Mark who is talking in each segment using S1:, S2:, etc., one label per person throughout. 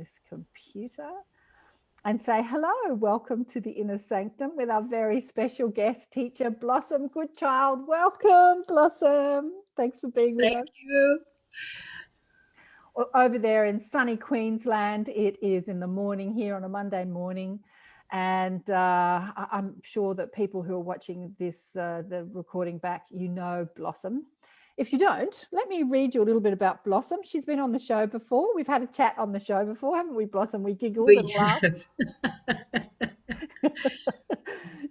S1: this computer and say hello. Welcome to the Inner Sanctum with our very special guest teacher, Blossom Goodchild. Welcome, Blossom. Thanks for being with us.
S2: Thank you.
S1: Over there in sunny Queensland, it is in the morning here on a Monday morning. And I'm sure that people who are watching this, the recording back, you know Blossom. If you don't, let me read you a little bit about Blossom. She's been on the show before. We've had a chat on the show before, haven't we, Blossom? We giggled and laughed.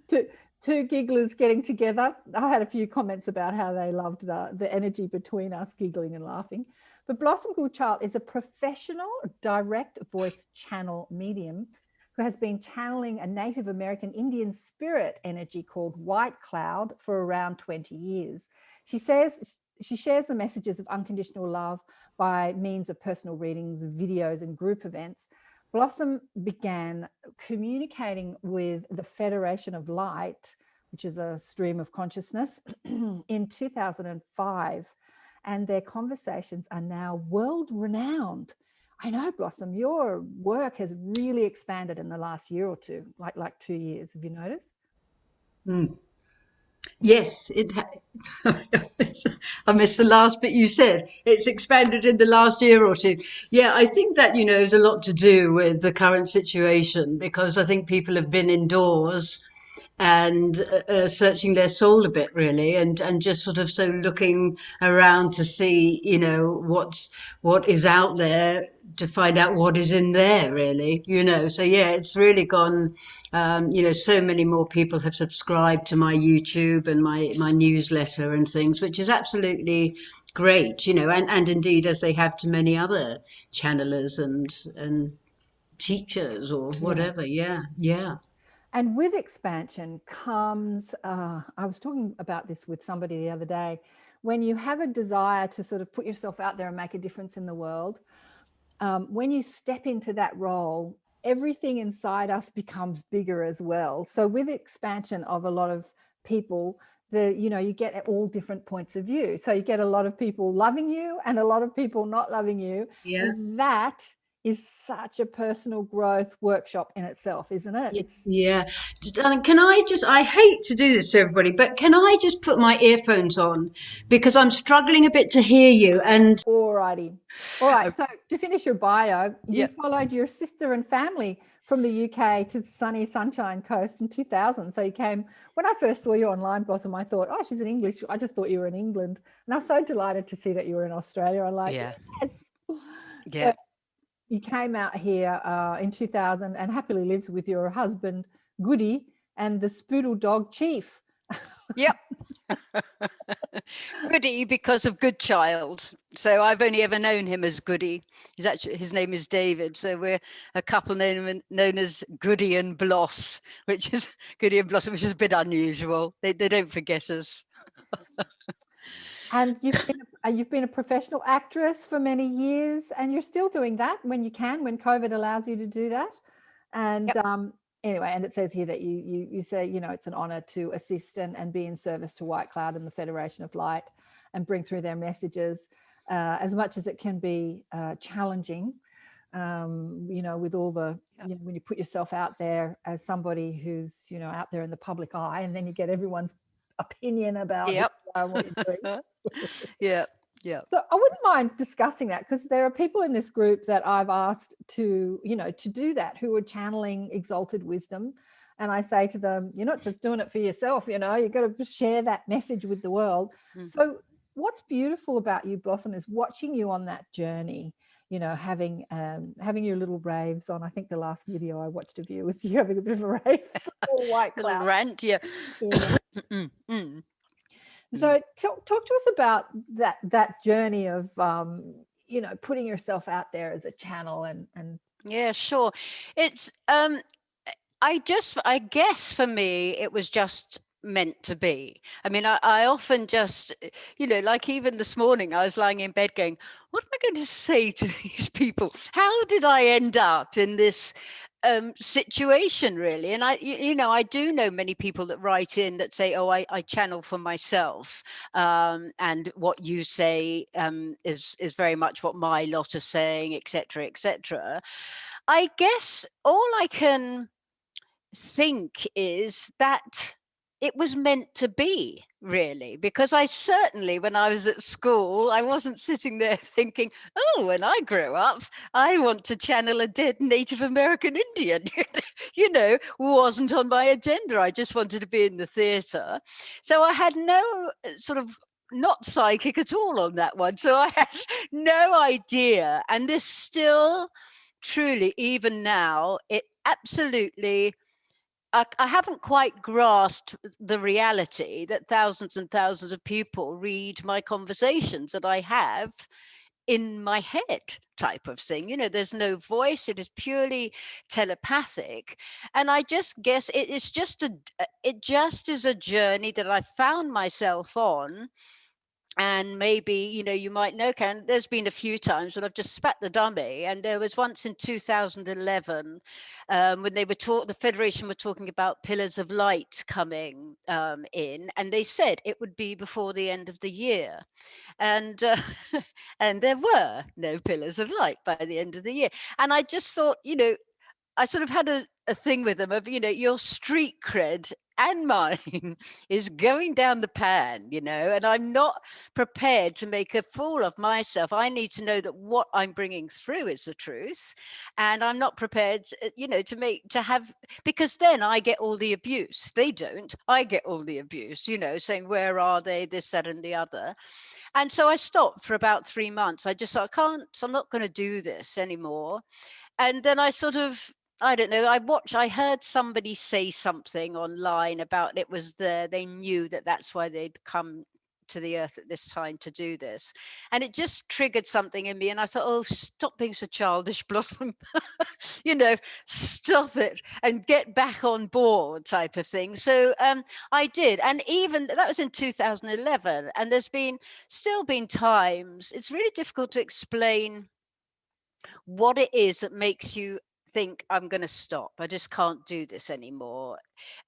S1: Two gigglers getting together. I had a few comments about how they loved the energy between us giggling and laughing. But Blossom Goodchild is a professional direct voice channel medium who has been channeling a Native American Indian spirit energy called White Cloud for around 20 years. She says she shares the messages of unconditional love by means of personal readings, videos, and group events. Blossom began communicating with the Federation of Light, which is a stream of consciousness, in 2005. And their conversations are now world-renowned. I know, Blossom, your work has really expanded in the last year or two, like 2 years. Have you noticed?
S2: Yes, I missed the last bit you said. It's expanded in the last year or two. Yeah, I think that, is a lot to do with the current situation, because I think people have been indoors and searching their soul a bit, really, and just sort of so looking around to see, what is out there, to find out what is in there, really, So yeah, it's really gone. So many more people have subscribed to my YouTube and my newsletter and things, which is absolutely great, and indeed, as they have to many other channelers and teachers or whatever. Yeah.
S1: And with expansion comes, I was talking about this with somebody the other day, when you have a desire to sort of put yourself out there and make a difference in the world, when you step into that role, everything inside us becomes bigger as well. So with expansion of a lot of people, you get all different points of view. So you get a lot of people loving you and a lot of people not loving you.
S2: Yeah.
S1: And that is such a personal growth workshop in itself, isn't it?
S2: Yeah. Can I hate to do this to everybody, but can I just put my earphones on, because I'm struggling a bit to hear you? And
S1: Alrighty. All right. So to finish your bio, you followed your sister and family from the UK to the sunny Sunshine Coast in 2000. So you came, when I first saw you online, Blossom, I thought, oh, she's in English. I just thought you were in England. And I was so delighted to see that you were in Australia. I'm like, yes.
S3: Yeah.
S1: So you came out here in 2000 and happily lives with your husband, Goody, and the spoodle dog, Chief.
S3: Yep. Goody, because of Goodchild. So I've only ever known him as Goody. His name is David. So we're a couple known as Goody and Bloss, which is Goody and Blossom, which is a bit unusual. They don't forget us.
S1: And you've been a professional actress for many years, and you're still doing that when you can, when COVID allows you to do that. And anyway, and it says here that you say, it's an honor to assist and be in service to White Cloud and the Federation of Light and bring through their messages, as much as it can be challenging, with all the, when you put yourself out there as somebody who's, out there in the public eye, and then you get everyone's opinion about what you're doing.
S3: Yeah.
S1: So I wouldn't mind discussing that, because there are people in this group that I've asked to do that, who are channeling exalted wisdom. And I say to them, you're not just doing it for yourself, you've got to share that message with the world. Mm-hmm. So what's beautiful about you, Blossom, is watching you on that journey, having your little raves on. I think the last video I watched of you was you having a bit of a rave. White Cloud.
S3: Little rant, yeah.
S1: So talk to us about that journey of, putting yourself out there as a channel and.
S3: Yeah, sure. It's, I guess for me, it was just meant to be. I mean, I often just, like even this morning, I was lying in bed going, what am I going to say to these people? How did I end up in this situation, really. And I do know many people that write in that say, oh, I channel for myself, and what you say is very much what my lot are saying, etc., etc. I guess all I can think is that it was meant to be, really, because I certainly, when I was at school, I wasn't sitting there thinking, oh, when I grow up, I want to channel a dead Native American Indian. Wasn't on my agenda. I just wanted to be in the theatre. So I had no sort of, not psychic at all on that one. So I had no idea. And this still, truly, even now, it absolutely, I haven't quite grasped the reality that thousands and thousands of people read my conversations that I have in my head, type of thing. There's no voice. It is purely telepathic. And I just guess it just is a journey that I found myself on. And maybe, you might know, Karen, there's been a few times when I've just spat the dummy. And there was once in 2011, when the Federation were talking about pillars of light coming in, and they said it would be before the end of the year. And and there were no pillars of light by the end of the year. And I just thought, I sort of had a thing with them of, your street cred and mine is going down the pan, and I'm not prepared to make a fool of myself. I need to know that what I'm bringing through is the truth. And I'm not prepared, to have, because then I get all the abuse. They don't. I get all the abuse, saying, where are they? This, that, and the other. And so I stopped for about 3 months. I just thought, I'm not going to do this anymore. And then I don't know, I heard somebody say something online about they knew that that's why they'd come to the earth at this time to do this. And it just triggered something in me. And I thought, oh, stop being so childish, Blossom. Stop it and get back on board, type of thing. So I did. And even that was in 2011. And there's still been times, it's really difficult to explain what it is that makes you think, I'm going to stop. I just can't do this anymore.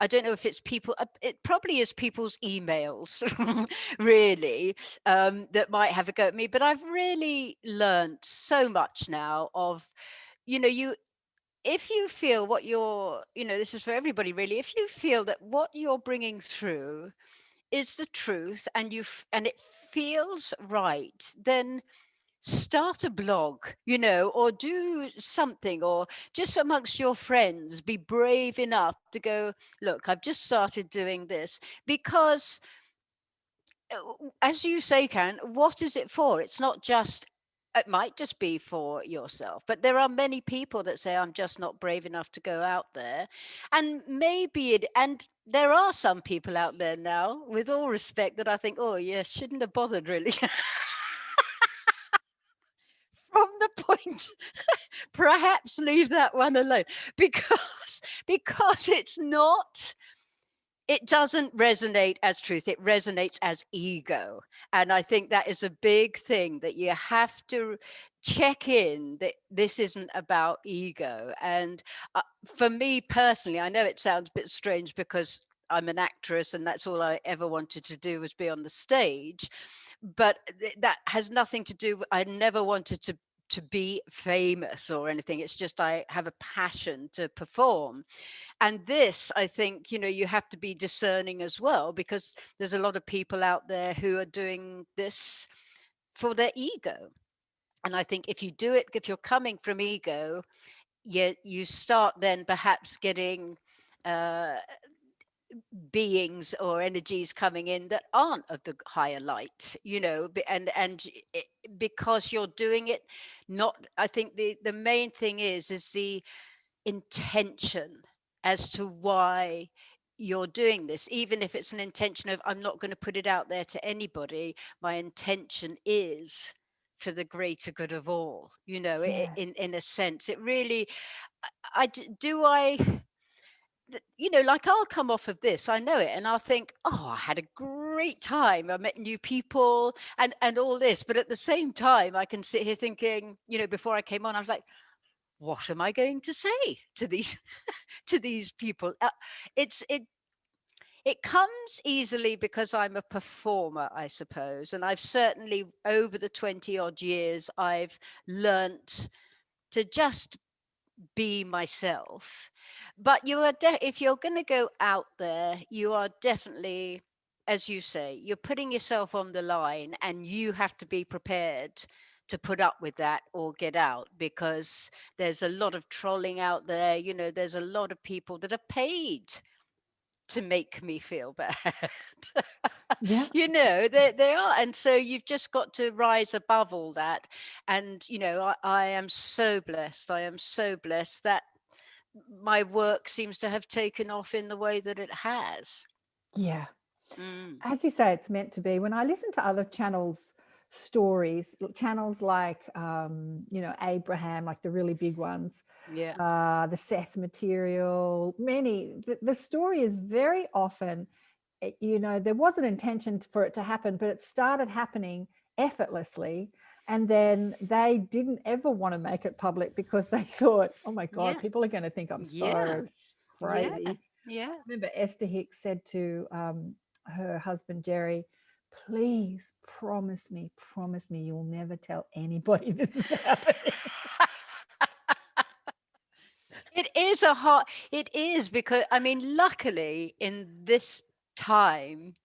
S3: I don't know if it's people. It probably is people's emails, really, that might have a go at me. But I've really learned so much now of, if you feel what you're, this is for everybody really. If you feel that what you're bringing through is the truth, and and it feels right, then start a blog, or do something, or just amongst your friends, be brave enough to go, look, I've just started doing this. Because as you say, Karen, what is it for? It might just be for yourself, but there are many people that say, I'm just not brave enough to go out there. And and there are some people out there now, with all respect, that I think, oh yeah, shouldn't have bothered, really. From the point, perhaps leave that one alone, because it doesn't resonate as truth. It resonates as ego. And I think that is a big thing, that you have to check in, that this isn't about ego. And for me personally, I know it sounds a bit strange, because I'm an actress and that's all I ever wanted to do, was be on the stage. But that has nothing to do. I never wanted to be famous or anything. It's just I have a passion to perform. And this, I think, you have to be discerning as well, because there's a lot of people out there who are doing this for their ego. And I think if you're coming from ego, you start then perhaps getting uh, beings or energies coming in that aren't of the higher light, because you're doing it. Not, I think the main thing is the intention as to why you're doing this. Even if it's an intention of, I'm not going to put it out there to anybody, my intention is for the greater good of all,
S1: Yeah.
S3: in a sense. It really, do I, like, I'll come off of this, I know it, and I'll think, oh, I had a great time, I met new people and all this. But at the same time, I can sit here thinking, before I came on, I was like, what am I going to say to these to these people? It comes easily because I'm a performer, I suppose, and I've certainly over the 20 odd years I've learnt to just be myself. But you are if you're going to go out there, you are definitely, as you say, you're putting yourself on the line, and you have to be prepared to put up with that or get out, because there's a lot of trolling out there. There's a lot of people that are paid to make me feel bad.
S1: Yeah.
S3: They are. And so you've just got to rise above all that. And, I am so blessed. I am so blessed that my work seems to have taken off in the way that it has.
S1: Yeah.
S3: Mm.
S1: As you say, it's meant to be. When I listen to other channels' stories, channels like, Abraham, like the really big ones,
S3: Yeah.
S1: the Seth material, the story is very often, there was an intention for it to happen, but it started happening effortlessly. And then they didn't ever want to make it public because they thought, oh my God,
S3: Yeah.
S1: people are going to think I'm
S3: Yeah.
S1: so
S3: Yeah.
S1: crazy.
S3: Yeah.
S1: I remember Esther Hicks said to her husband, Jerry, please promise me you'll never tell anybody this is happening.
S3: It is, because, I mean, luckily in this time,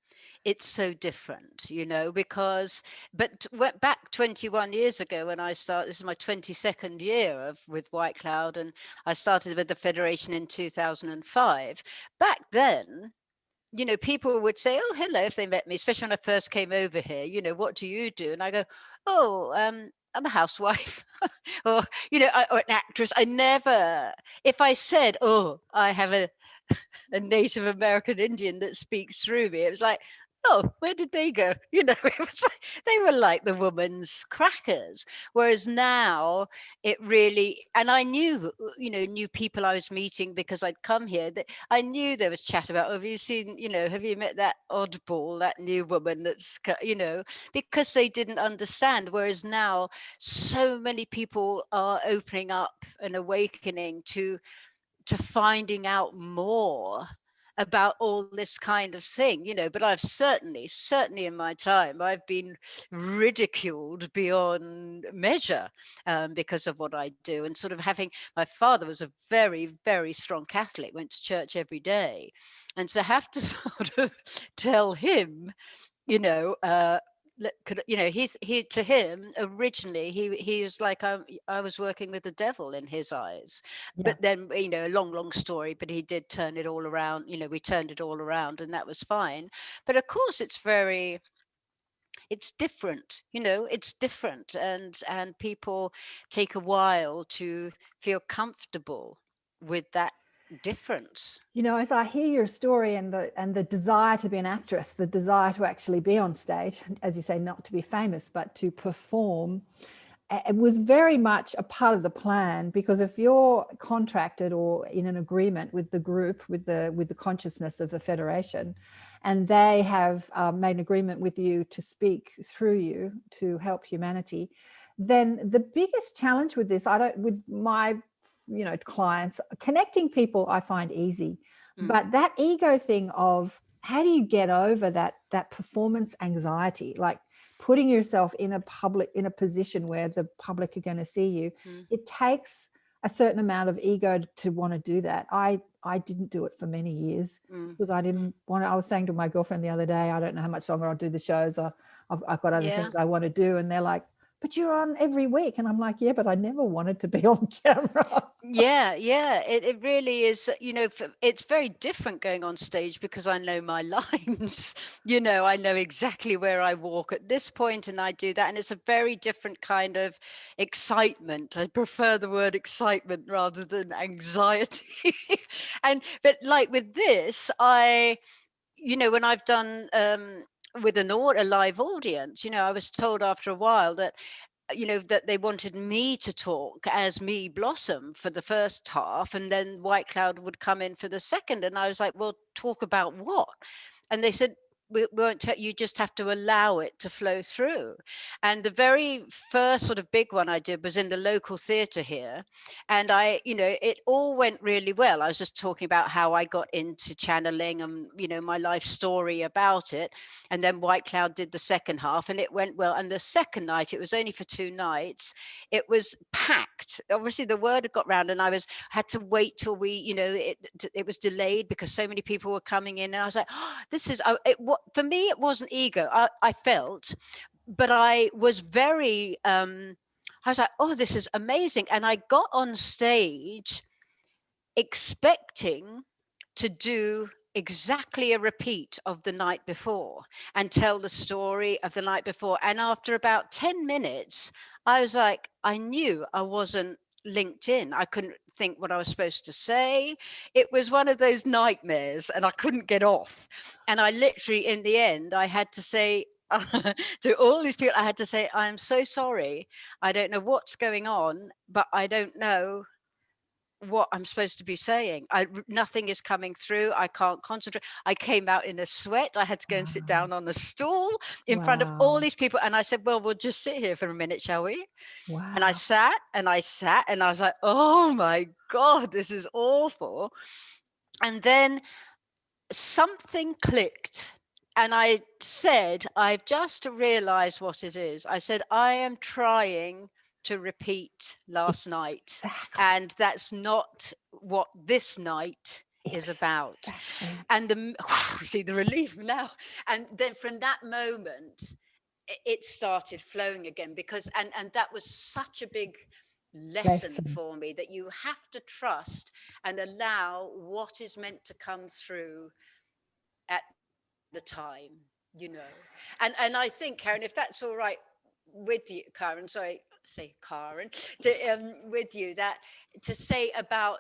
S3: it's so different, because, but went back 21 years ago when I started. This is my 22nd year with White Cloud, and I started with the Federation in 2005. Back then, people would say, oh, hello, if they met me, especially when I first came over here, what do you do? And I go, oh, I'm a housewife, or, or an actress. I never, if I said, oh, I have a Native American Indian that speaks through me, it was like, oh, where did they go? It was like, they were like the woman's crackers. Whereas now it really, and I knew, new people I was meeting because I'd come here, that I knew there was chat about, oh, have you seen, have you met that oddball, that new woman because they didn't understand. Whereas now so many people are opening up and awakening to finding out more about all this kind of thing, but I've certainly in my time, I've been ridiculed beyond measure, because of what I do. And sort of my father was a very, very strong Catholic, went to church every day. And to have to sort of tell him, you know, uh, he to him originally he was like, I was working with the devil in his eyes.
S1: Yeah.
S3: But then, a long story, but he did turn it all around. We turned it all around, and that was fine. But of course it's different. It's different, and people take a while to feel comfortable with that difference.
S1: As I hear your story and the desire to be an actress, the desire to actually be on stage, as you say, not to be famous, but to perform, it was very much a part of the plan. Because if you're contracted or in an agreement with the group, with the consciousness of the Federation, and they have made an agreement with you to speak through you to help humanity, then the biggest challenge with this, with my clients, connecting people I find easy, but that ego thing of how do you get over that performance anxiety, like putting yourself in a position where the public are going to see you. It takes a certain amount of ego to want to do that. I didn't do it for many years because I didn't want to. I was saying to my girlfriend the other day, I don't know how much longer I'll do the shows. I've got other things I want to do. And they're like, but you're on every week. And I'm like, yeah, but I never wanted to be on camera.
S3: Yeah, it really is. It's very different going on stage because I know my lines. I know exactly where I walk at this point, and I do that, and it's a very different kind of excitement. I prefer the word excitement rather than anxiety. But like with this, when I've done with a live audience, I was told after a while that that they wanted me to talk as me Blossom for the first half, and then White Cloud would come in for the second. And I was like, well, talk about what? And they said, won't tell you, just have to allow it to flow through. And the very first sort of big one I did was in the local theatre here, and it all went really well. I was just talking about how I got into channeling and my life story about it, and then White Cloud did the second half, and it went well. And the second night, it was only for 2 nights, it was packed. Obviously the word had got round, and I had to wait till it was delayed because so many people were coming in, and I was like, oh, this is what for me, it wasn't ego. I felt, but I was very I was like, oh, this is amazing. And I got on stage expecting to do exactly a repeat of the night before and tell the story of the night before. And after about 10 minutes, I was like, I knew I wasn't linked in. I couldn't think what I was supposed to say. It was one of those nightmares, and I couldn't get off. And I literally, in the end, I had to say to all these people, I had to say, I'm so sorry. I don't know what's going on, but I don't know what I'm supposed to be saying. Nothing is coming through. I can't concentrate. I came out in a sweat. I had to go and sit down on a stool in front of all these people. And I said, well, we'll just sit here for a minute, shall we?
S1: Wow.
S3: And I sat and I sat and I was like, oh my God, this is awful. And then something clicked. And I said, I've just realized what it is. I said, I am trying to repeat last night, and that's not what this night is about. And see the relief now. And then from that moment, it started flowing again, because and that was such a big lesson for me, that you have to trust and allow what is meant to come through at the time, and I think, Karen, if that's all right with you, Karen, sorry, say Karen, with you, that to say about,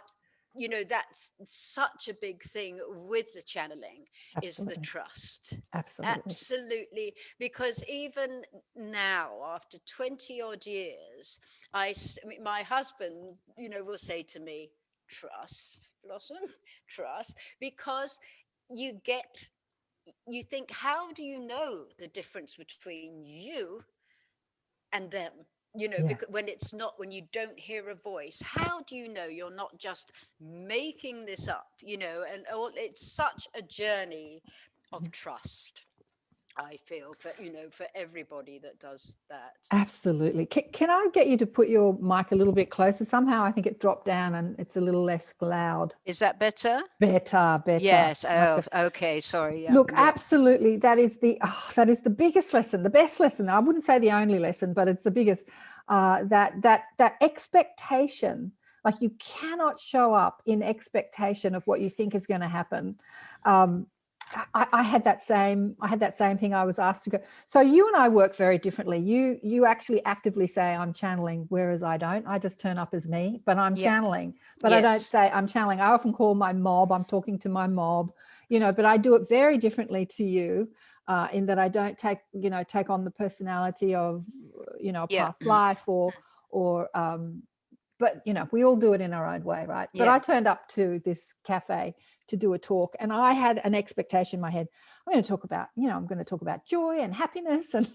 S3: that's such a big thing with the channeling. Absolutely. Is the trust. Absolutely. Because even now, after 20 odd years, my husband, will say to me, trust, Blossom, trust, because you think, how do you know the difference between you and them? Because when you don't hear a voice, how do you know you're not just making this up? And it's such a journey of trust, I feel, for everybody that does that.
S1: Absolutely. Can I get you to put your mic a little bit closer? Somehow I think it dropped down and it's a little less loud.
S3: Is that better?
S1: Better.
S3: Yes. Oh, okay. Sorry. Yeah.
S1: Look, absolutely. That is the biggest lesson, the best lesson. I wouldn't say the only lesson, but it's the biggest. That expectation, like you cannot show up in expectation of what you think is going to happen. I had that same thing. I was asked to go. So you and I work very differently. You actually actively say I'm channeling, whereas I don't. I just turn up as me, but I'm channeling. But I don't say I'm channeling. I often call my mob. I'm talking to my mob, but I do it very differently to you, in that I don't take on the personality of, a past life or but we all do it in our own way, right? But I turned up to this cafe to do a talk, and I had an expectation in my head. I'm going to talk about joy and happiness, and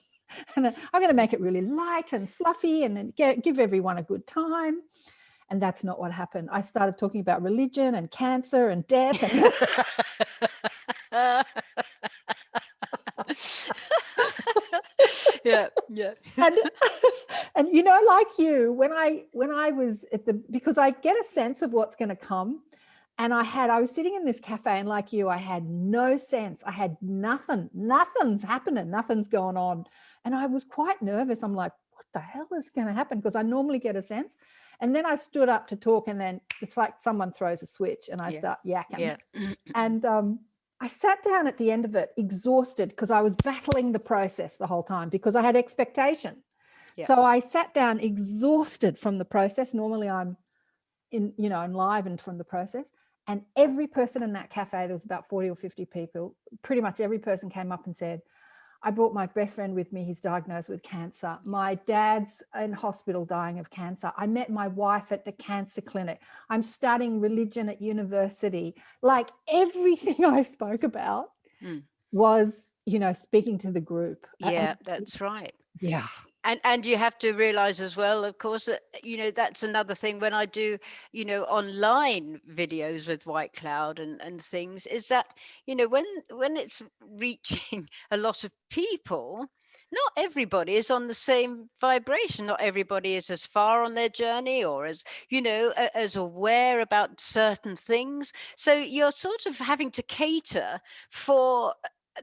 S1: I'm going to make it really light and fluffy and give everyone a good time. And that's not what happened. I started talking about religion and cancer and death.
S3: Yeah.
S1: And like you, when I was because I get a sense of what's going to come, and I was sitting in this cafe, and like you, I had no sense. I had nothing's happening, nothing's going on, and I was quite nervous. I'm like, what the hell is going to happen? Because I normally get a sense. And then I stood up to talk, and then it's like someone throws a switch, and I start yakking. And I sat down at the end of it exhausted, because I was battling the process the whole time because I had expectation. So I sat down exhausted from the process. Normally I'm enlivened from the process. And every person in that cafe, there was about 40 or 50 people, pretty much every person came up and said, I brought my best friend with me. He's diagnosed with cancer. My dad's in hospital dying of cancer. I met my wife at the cancer clinic. I'm studying religion at university. Like everything I spoke about was speaking to the group.
S3: Yeah, that's right.
S1: Yeah.
S3: And you have to realize as well, of course, that that's another thing when I do online videos with White Cloud and things, is that when it's reaching a lot of people, not everybody is on the same vibration. Not everybody is as far on their journey, or as as aware about certain things. So you're sort of having to cater for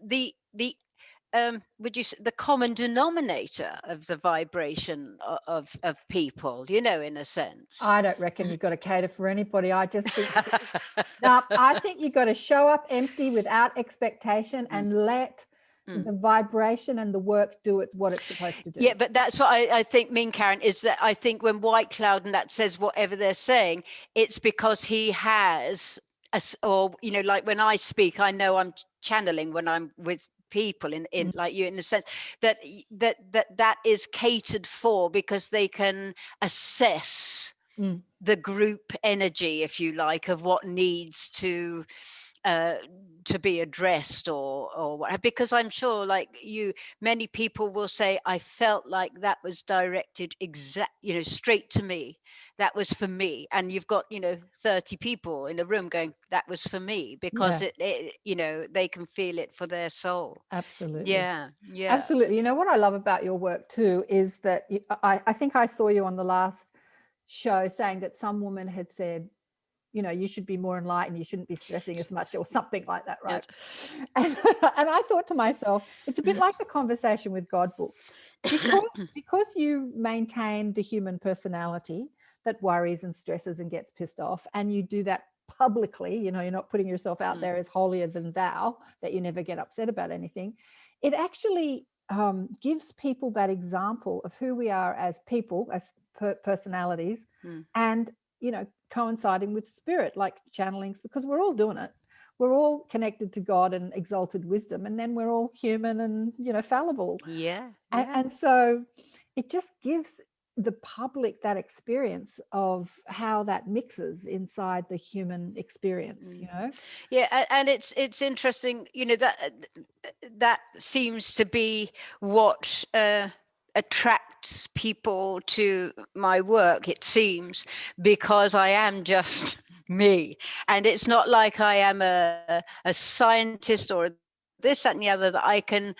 S3: the would you say the common denominator of the vibration of people, in a sense.
S1: I don't reckon you've got to cater for anybody. I just think no, I think you've got to show up empty without expectation and let the vibration and the work do what it's supposed to do.
S3: Yeah, but that's what I think, Min Karen, is that I think when White Cloud and that says whatever they're saying, it's because he has like when I speak, I know I'm channeling when I'm with people in like you, in the sense that is catered for, because they can assess the group energy, if you like, of what needs to be addressed or what, because I'm sure, like you, many people will say, I felt like that was directed straight to me. That was for me. And you've got 30 people in a room going, that was for me, because it they can feel it for their soul.
S1: Absolutely.
S3: Yeah
S1: Absolutely. What I love about your work too is that I think I saw you on the last show saying that some woman had said, you should be more enlightened, you shouldn't be stressing as much, or something like that, right? Yes. And I thought to myself, it's a bit like the conversation with God books, because you maintain the human personality that worries and stresses and gets pissed off, and you do that publicly, you're not putting yourself out there as holier than thou, that you never get upset about anything. It actually gives people that example of who we are as people, as personalities, and coinciding with spirit, like channelings, because we're all doing it. We're all connected to God and exalted wisdom, and then we're all human and fallible. And so it just gives the public that experience of how that mixes inside the human experience.
S3: And it's interesting, that seems to be what attracts people to my work, it seems, because I am just me, and it's not like I am a scientist or this, that, and the other, that I can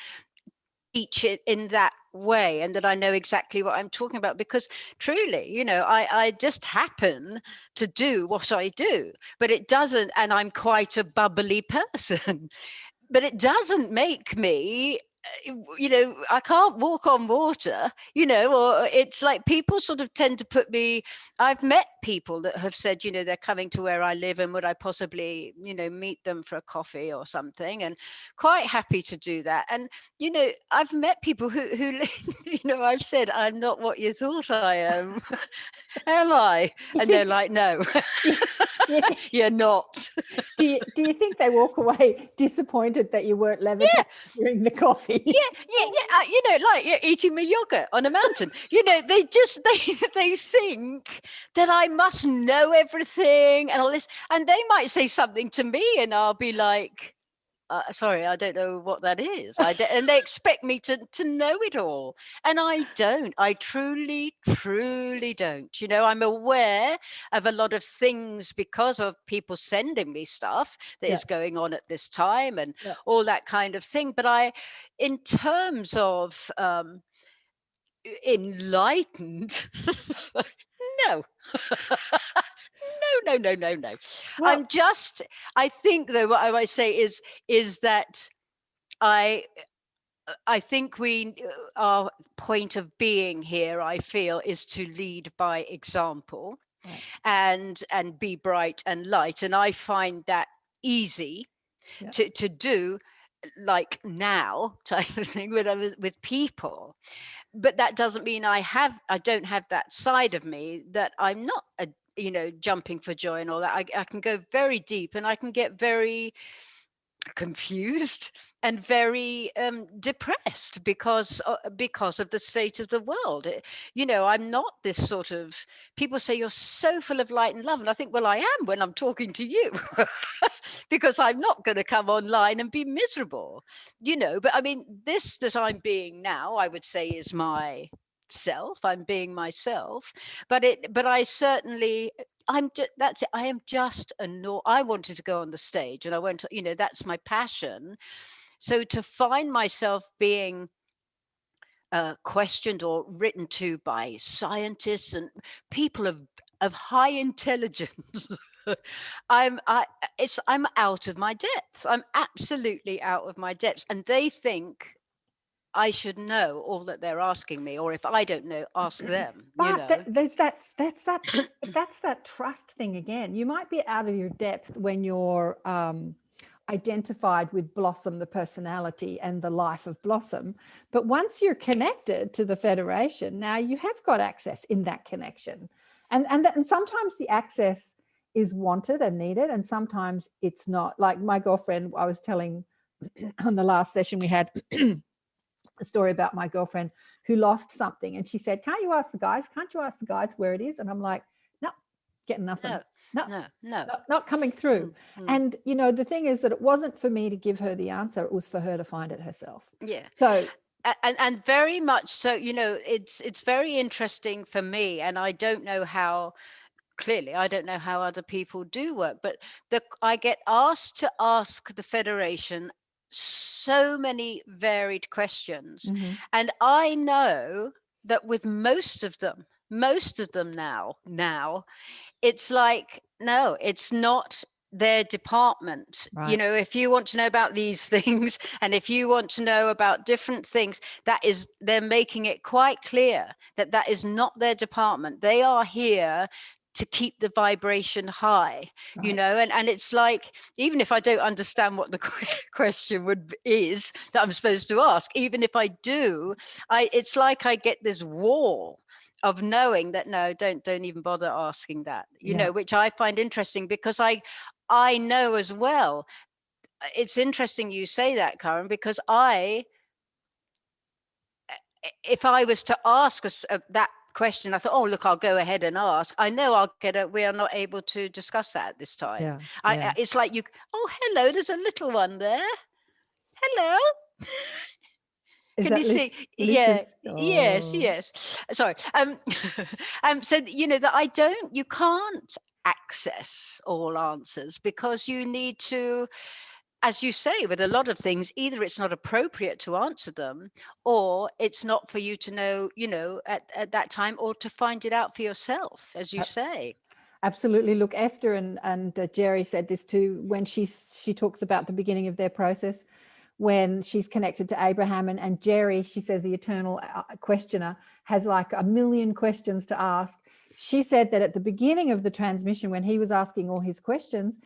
S3: teach it in that way and that I know exactly what I'm talking about, because truly, I just happen to do what I do, but it doesn't, and I'm quite a bubbly person, but it doesn't make me I can't walk on water, or it's like people sort of tend to put me, I've met people that have said, they're coming to where I live, and would I possibly, meet them for a coffee or something, and quite happy to do that. And, I've met people who I've said, I'm not what you thought I am. Am I? And they're like, no, you're not.
S1: Do you think they walk away disappointed that you weren't levitating during the coffee?
S3: Like you're eating my yogurt on a mountain. They just they think that I must know everything and all this, and they might say something to me, and I'll be like, sorry, I don't know what that is. And they expect me to know it all. And I don't. I truly, truly don't. I'm aware of a lot of things because of people sending me stuff that is going on at this time and all that kind of thing. But in terms of enlightened, no. No. Well, I think, though, what I might say is that I think our point of being here, I feel, is to lead by example, and be bright and light. And I find that easy to do, like now type of thing with people. But that doesn't mean I don't have that side of me, that I'm not jumping for joy and all that. I can go very deep, and I can get very confused and very depressed because of the state of the world. I'm not this sort of, people say you're so full of light and love, and I think, well, I am when I'm talking to you. because I'm not going to come online and be miserable, but I mean, this that I'm being now, I would say, is my self. I'm being myself, but I certainly, that's it. I am just annoyed. I wanted to go on the stage, and I went, that's my passion. So to find myself being questioned or written to by scientists and people of high intelligence, I'm out of my depths. I'm absolutely out of my depths, and they think I should know all that they're asking me, or if I don't know, ask them.
S1: But that's that trust thing again. You might be out of your depth when you're identified with Blossom, the personality, and the life of Blossom. But once you're connected to the Federation, now you have got access in that connection. And sometimes the access is wanted and needed, and sometimes it's not. Like my girlfriend, I was telling on the last session we had a story about my girlfriend who lost something, and she said, can't you ask the guys where it is? And I'm like, no, getting nothing. No, not coming through. And the thing is that it wasn't for me to give her the answer, it was for her to find it herself. So
S3: and very much so, it's very interesting for me, and I don't know how other people do work, but I get asked to ask the Federation so many varied questions. And I know that with most of them now, it's like, no, it's not their department.
S1: Right.
S3: If you want to know about these things, and if you want to know about different things, they're making it quite clear that is not their department. They are here to keep the vibration high,
S1: right.
S3: And it's like, even if I don't understand what the question is that I'm supposed to ask, even if I do, it's like I get this wall of knowing that, no, don't even bother asking that, which I find interesting, because I know as well. It's interesting you say that, Karen, because if I was to ask that question, I thought, oh, look, I'll go ahead and ask. I know I'll get we are not able to discuss that at this time. It's like oh, hello, there's a little one there. Hello. Can you see? Yeah. Yes. Sorry. So that you can't access all answers, because you need to, as you say, with a lot of things, either it's not appropriate to answer them, or it's not for you to know, at that time, or to find it out for yourself, as you say.
S1: Absolutely. Look, Esther and Jerry said this too, when she talks about the beginning of their process, when she's connected to Abraham, and Jerry, she says the eternal questioner, has like a million questions to ask. She said that at the beginning of the transmission, when he was asking all his questions,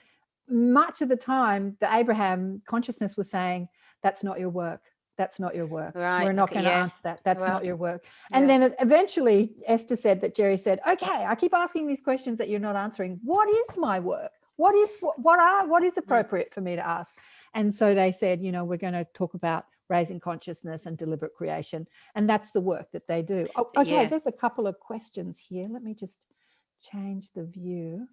S1: much of the time the Abraham consciousness was saying, that's not your work. That's not your work.
S3: Right.
S1: We're not going to answer that. That's not your work. And then eventually Esther said that Jerry said, okay, I keep asking these questions that you're not answering. What is my work? What is appropriate for me to ask? And so they said, we're going to talk about raising consciousness and deliberate creation. And that's the work that they do. Oh, okay, there's a couple of questions here. Let me just change the view.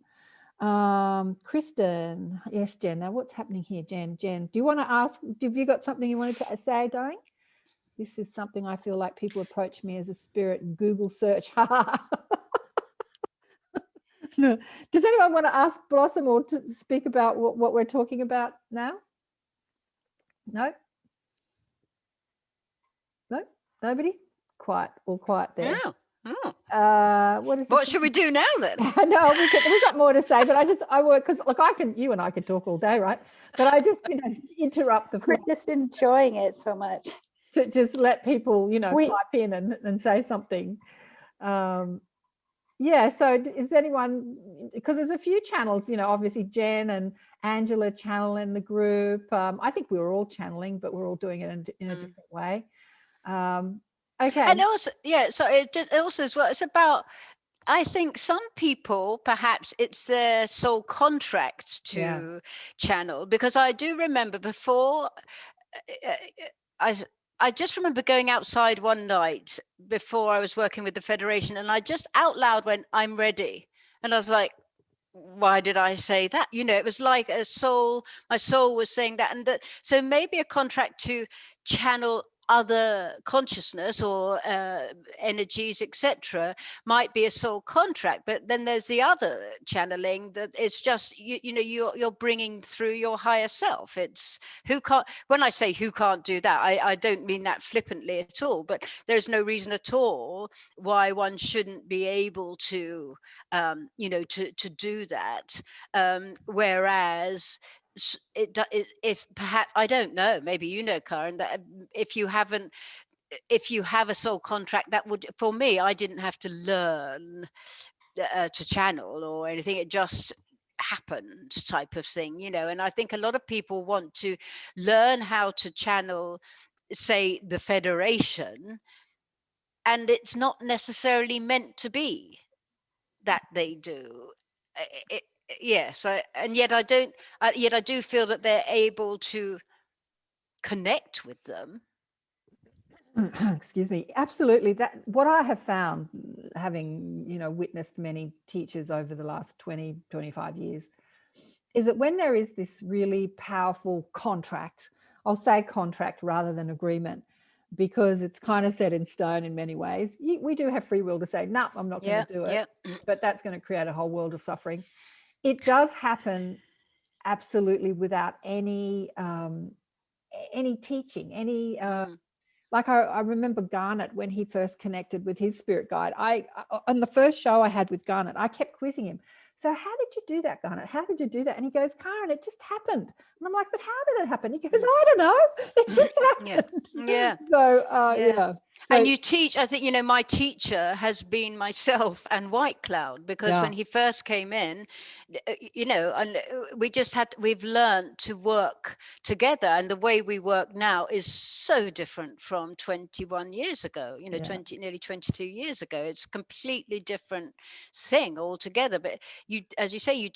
S1: Kristen, yes, Jen. Now what's happening here, Jen? Do you want to ask, have you got something you wanted to say, darling? This is something I feel like people approach me as a spirit Google search. No. Does anyone want to ask Blossom or to speak about what we're talking about now? No? No? Nobody? All quiet there.
S3: Oh. What should we do now then?
S1: No, we got more to say, but I work, because look, you and I could talk all day, right? But I just interrupt the flow.
S4: We're just enjoying it so much.
S1: To just let people pipe in and say something. So is anyone, because there's a few channels, obviously Jen and Angela channel in the group. I think we were all channeling, but we're all doing it in a different way. Okay.
S3: And also, so it also as well, it's about, I think some people, perhaps it's their soul contract to channel, because I do remember before, I just remember going outside one night before I was working with the Federation, and I just out loud went, I'm ready. And I was like, why did I say that? It was like my soul was saying that. And so maybe a contract to channel other consciousness or energies, etc., might be a soul contract. But then there's the other channeling that it's just you're bringing through your higher self. It's who can't. When I say who can't do that, I don't mean that flippantly at all. But there's no reason at all why one shouldn't be able to to do that, whereas if perhaps, I don't know, maybe Karen, that if you have a soul contract, that would, for me, I didn't have to learn to channel or anything. It just happened, type of thing. And I think a lot of people want to learn how to channel, say, the Federation, and it's not necessarily meant to be that they do. Yes, and yet I don't. Yet I do feel that they're able to connect with them.
S1: Excuse me. Absolutely. That what I have found, having witnessed many teachers over the last 20, 25 years, is that when there is this really powerful contract, I'll say contract rather than agreement, because it's kind of set in stone in many ways. We do have free will to say, no, I'm not going to do it, but that's going to create a whole world of suffering. It does happen absolutely without any teaching, any like I remember Garnet when he first connected with his spirit guide. On the first show I had with Garnet, I kept quizzing him. So how did you do that, Garnet? How did you do that? And he goes, Karen, it just happened. And I'm like, but how did it happen? He goes, I don't know. It just happened.
S3: Yeah.
S1: So, yeah. So,
S3: and you teach, I think, my teacher has been myself and White Cloud, because when he first came in, and we've learned to work together. And the way we work now is so different from 21 years ago, nearly 22 years ago. It's a completely different thing altogether. But as you say, you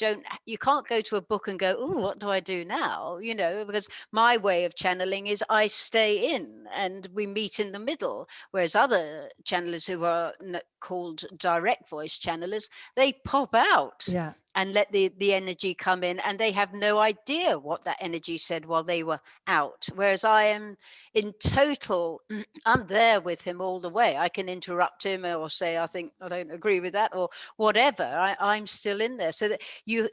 S3: can't go to a book and go, oh, what do I do now? Because my way of channeling is I stay in and we meet in the middle. Whereas other channelers who are called direct voice channelers, they pop out and let the energy come in, and they have no idea what that energy said while they were out. Whereas I am in total, I'm there with him all the way. I can interrupt him or say, I think I don't agree with that, or whatever. I'm still in there. So that you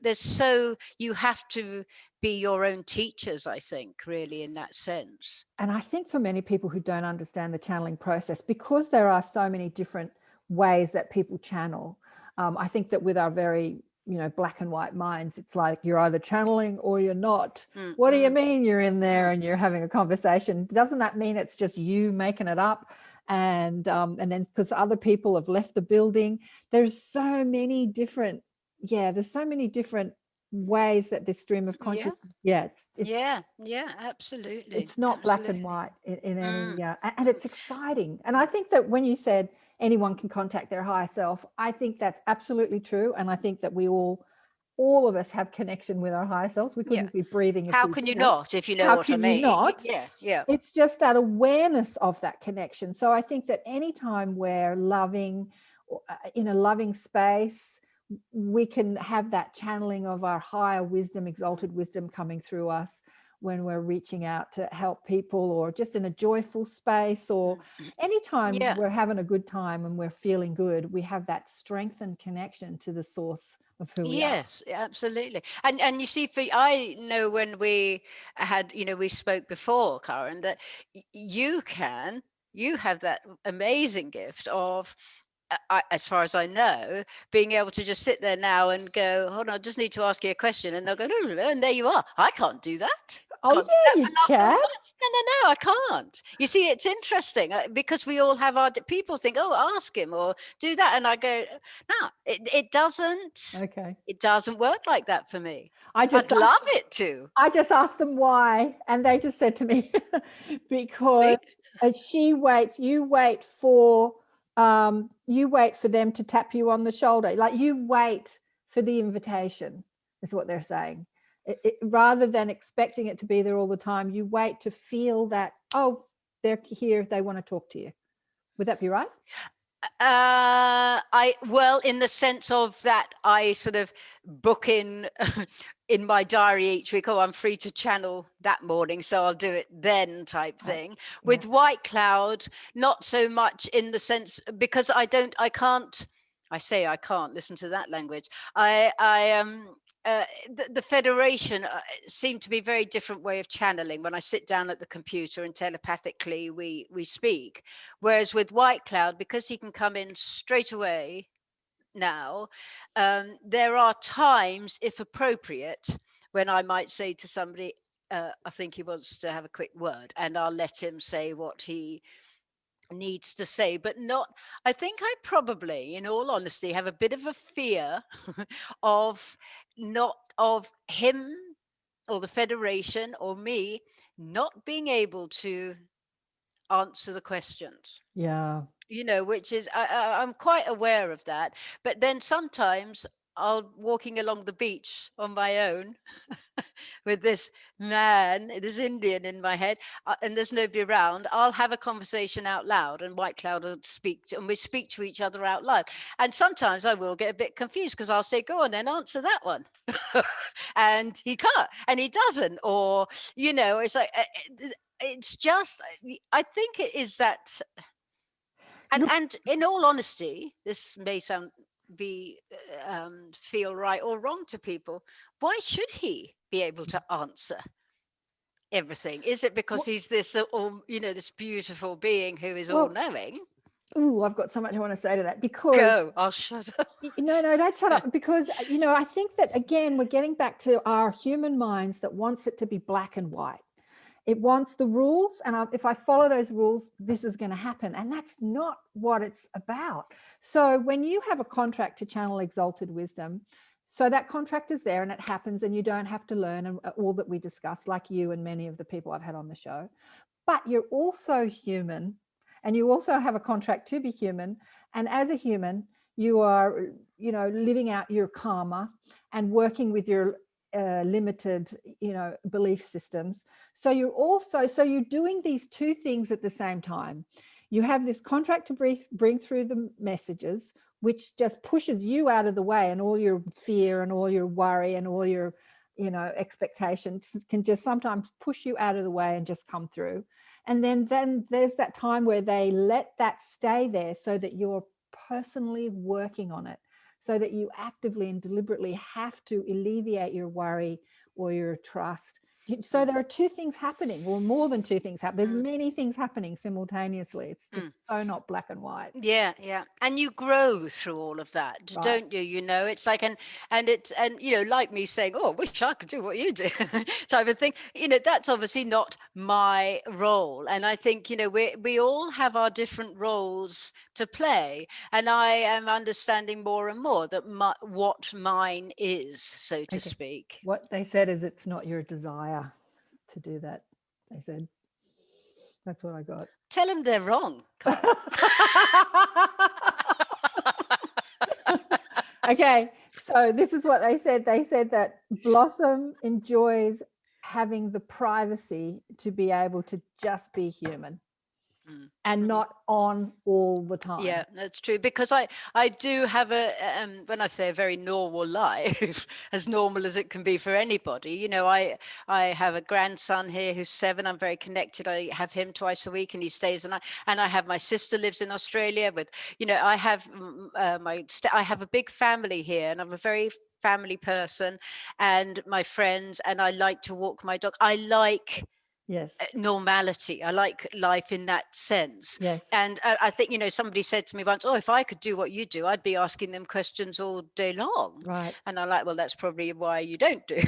S3: have to be your own teachers, I think, really, in that sense.
S1: And I think for many people who don't understand the channeling process, because there are so many different ways that people channel, I think that with our very black and white minds, it's like you're either channeling or you're not. What do you mean you're in there and you're having a conversation? Doesn't that mean it's just you making it up? And then because other people have left the building, there's so many different ways that this stream of consciousness
S3: absolutely,
S1: it's not black and white in any and it's exciting. And I think that when you said anyone can contact their higher self, I think that's absolutely true. And I think that we all of us have connection with our higher selves. We couldn't be breathing.
S3: How can you not, if you know what I mean?
S1: How can you not? It's just that awareness of that connection. So I think that anytime we're loving, in a loving space, we can have that channeling of our higher wisdom, exalted wisdom coming through us when we're reaching out to help people, or just in a joyful space, or anytime we're having a good time and we're feeling good, we have that strength and connection to the source of who we are.
S3: Yes, absolutely. And you see, I know when we had, we spoke before, Karen, that you have that amazing gift of, as far as I know, being able to just sit there now and go, hold on, I just need to ask you a question. And they'll go, and there you are. I can't do that.
S1: Oh, yeah, you can.
S3: No, I can't. You see, it's interesting because we all have people think, oh, ask him or do that. And I go, no, it doesn't.
S1: Okay.
S3: It doesn't work like that for me.
S1: I'd
S3: love it to.
S1: I just asked them why. And they just said to me, because you wait for them to tap you on the shoulder. Like, you wait for the invitation is what they're saying. Rather than expecting it to be there all the time, you wait to feel that, oh, they're here, they want to talk to you. Would that be right?
S3: Well, in the sense of that, I sort of book in in my diary each week. Oh, I'm free to channel that morning, so I'll do it then, type thing. With White Cloud, not so much in the sense, because I can't. I say I can't listen to that language. The Federation seemed to be a very different way of channeling. When I sit down at the computer and telepathically we speak, whereas with White Cloud, because he can come in straight away now, there are times, if appropriate, when I might say to somebody, I think he wants to have a quick word, and I'll let him say what he needs to say. But not, I think I probably, in all honesty, have a bit of a fear of not of him or the Federation or me not being able to answer the questions.
S1: Yeah.
S3: Which is, I'm quite aware of that. But then sometimes I'll walking along the beach on my own with this Indian in my head, and there's nobody around. I'll have a conversation out loud, and White Cloud will and we speak to each other out loud. And sometimes I will get a bit confused because I'll say, "Go on, then answer that one," and he can't, and he doesn't, or it's like it's just. I think it is that. And in all honesty, this may feel right or wrong to people. Why should he be able to answer everything? Is it because he's this, this beautiful being who is all-knowing?
S1: Ooh, I've got so much I want to say to that, because
S3: Go, I'll shut up.
S1: No, don't shut up, because I think that, again, we're getting back to our human minds that wants it to be black and white. It wants the rules, and if I follow those rules, this is going to happen. And that's not what it's about. So when you have a contract to channel exalted wisdom, so that contract is there and it happens, and you don't have to learn and all that we discussed, like you and many of the people I've had on the show. But you're also human, and you also have a contract to be human. And as a human, you are, living out your karma and working with your limited belief systems. So you're doing these two things at the same time. You have this contract to bring through the messages, which just pushes you out of the way, and all your fear and all your worry and all your expectations can just sometimes push you out of the way and just come through. And then there's that time where they let that stay there, so that you're personally working on it, so that you actively and deliberately have to alleviate your worry or your trust. So there are two things happening, or more than two things happening. There's many things happening simultaneously. It's just so not black and white.
S3: Yeah. And you grow through all of that,
S1: Right.
S3: don't you? It's like, and like me saying, "Oh, I wish I could do what you do," type of thing. That's obviously not my role. And I think, we all have our different roles to play. And I am understanding more and more that what mine is, so to speak.
S1: What they said is, it's not your desire to do that. They said. That's what I got.
S3: Tell them they're wrong.
S1: Okay, so this is what they said. They said that Blossom enjoys having the privacy to be able to just be human. And not on all the time.
S3: Yeah, that's true. Because I do have when I say a very normal life, as normal as it can be for anybody. I have a grandson here who's 7. I'm very connected. I have him twice a week, and he stays. And I have my sister lives in Australia. With I have I have a big family here, and I'm a very family person, and my friends, and I like to walk my dog. I like.
S1: Yes.
S3: Normality. I like life in that sense.
S1: Yes.
S3: And I think, somebody said to me once, "Oh, if I could do what you do, I'd be asking them questions all day long."
S1: Right.
S3: And I'm like, "Well, that's probably why you don't do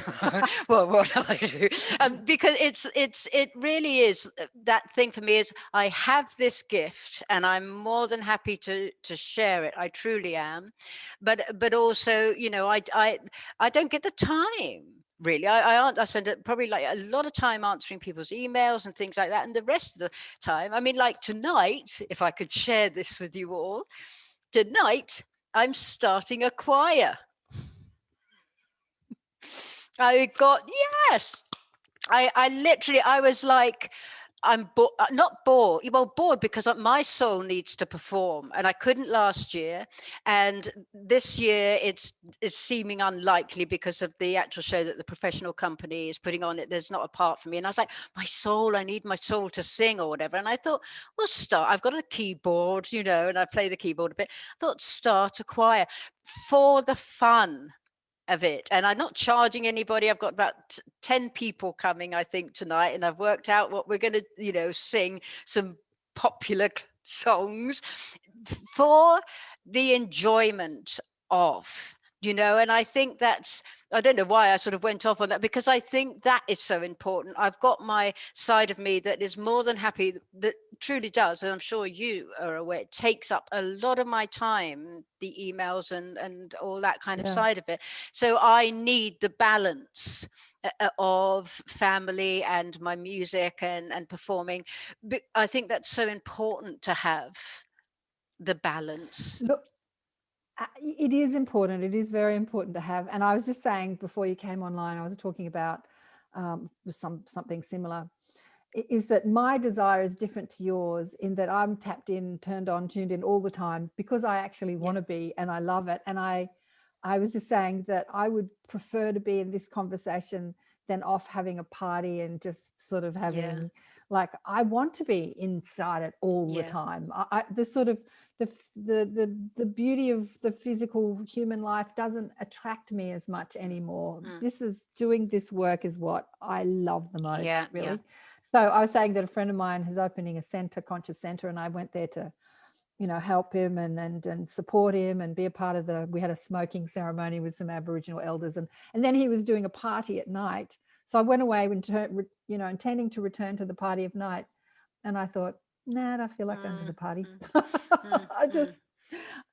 S3: well what I do." Because it really is, that thing for me is, I have this gift, and I'm more than happy to share it. I truly am. But also, I don't get the time. Really, I spend probably like a lot of time answering people's emails and things like that, and the rest of the time, I mean, like tonight, if I could share this with you all, tonight I'm starting a choir. I literally, I was like, I'm not bored. Well, bored because my soul needs to perform, and I couldn't last year, and this year it's seeming unlikely because of the actual show that the professional company is putting on. It there's not a part for me, and I was like, my soul, I need my soul to sing or whatever. And I thought, well, start. I've got a keyboard, you know, and I play the keyboard a bit. I thought, start a choir for the fun of it. And I'm not charging anybody. I've got about 10 people coming, I think, tonight, and I've worked out what we're going to, you know, sing some popular songs for the enjoyment of, you know. And I think that's, I don't know why I sort of went off on that, because I think that is so important. I've got my side of me that is more than happy, that truly does, and I'm sure you are aware, it takes up a lot of my time, the emails and all that kind of side of it. So I need the balance of family and my music and performing. But I think that's so important to have the balance.
S1: Look, it is important. It is very important to have. And I was just saying before you came online, I was talking about something similar, is that my desire is different to yours in that I'm tapped in, turned on, tuned in all the time because I actually want to be, and I love it. And I was just saying that I would prefer to be in this conversation than off having a party and just sort of having like, I want to be inside it all the time. The sort of the beauty of the physical human life doesn't attract me as much anymore. This is doing this work is what I love the most, really. So I was saying that a friend of mine is opening a center, conscious center, and I went there to, you know, help him and support him and be a part of we had a smoking ceremony with some Aboriginal elders, and then he was doing a party at night. So I went away, you know, intending to return to the party of night, and I thought, nah, I don't feel like going to the party.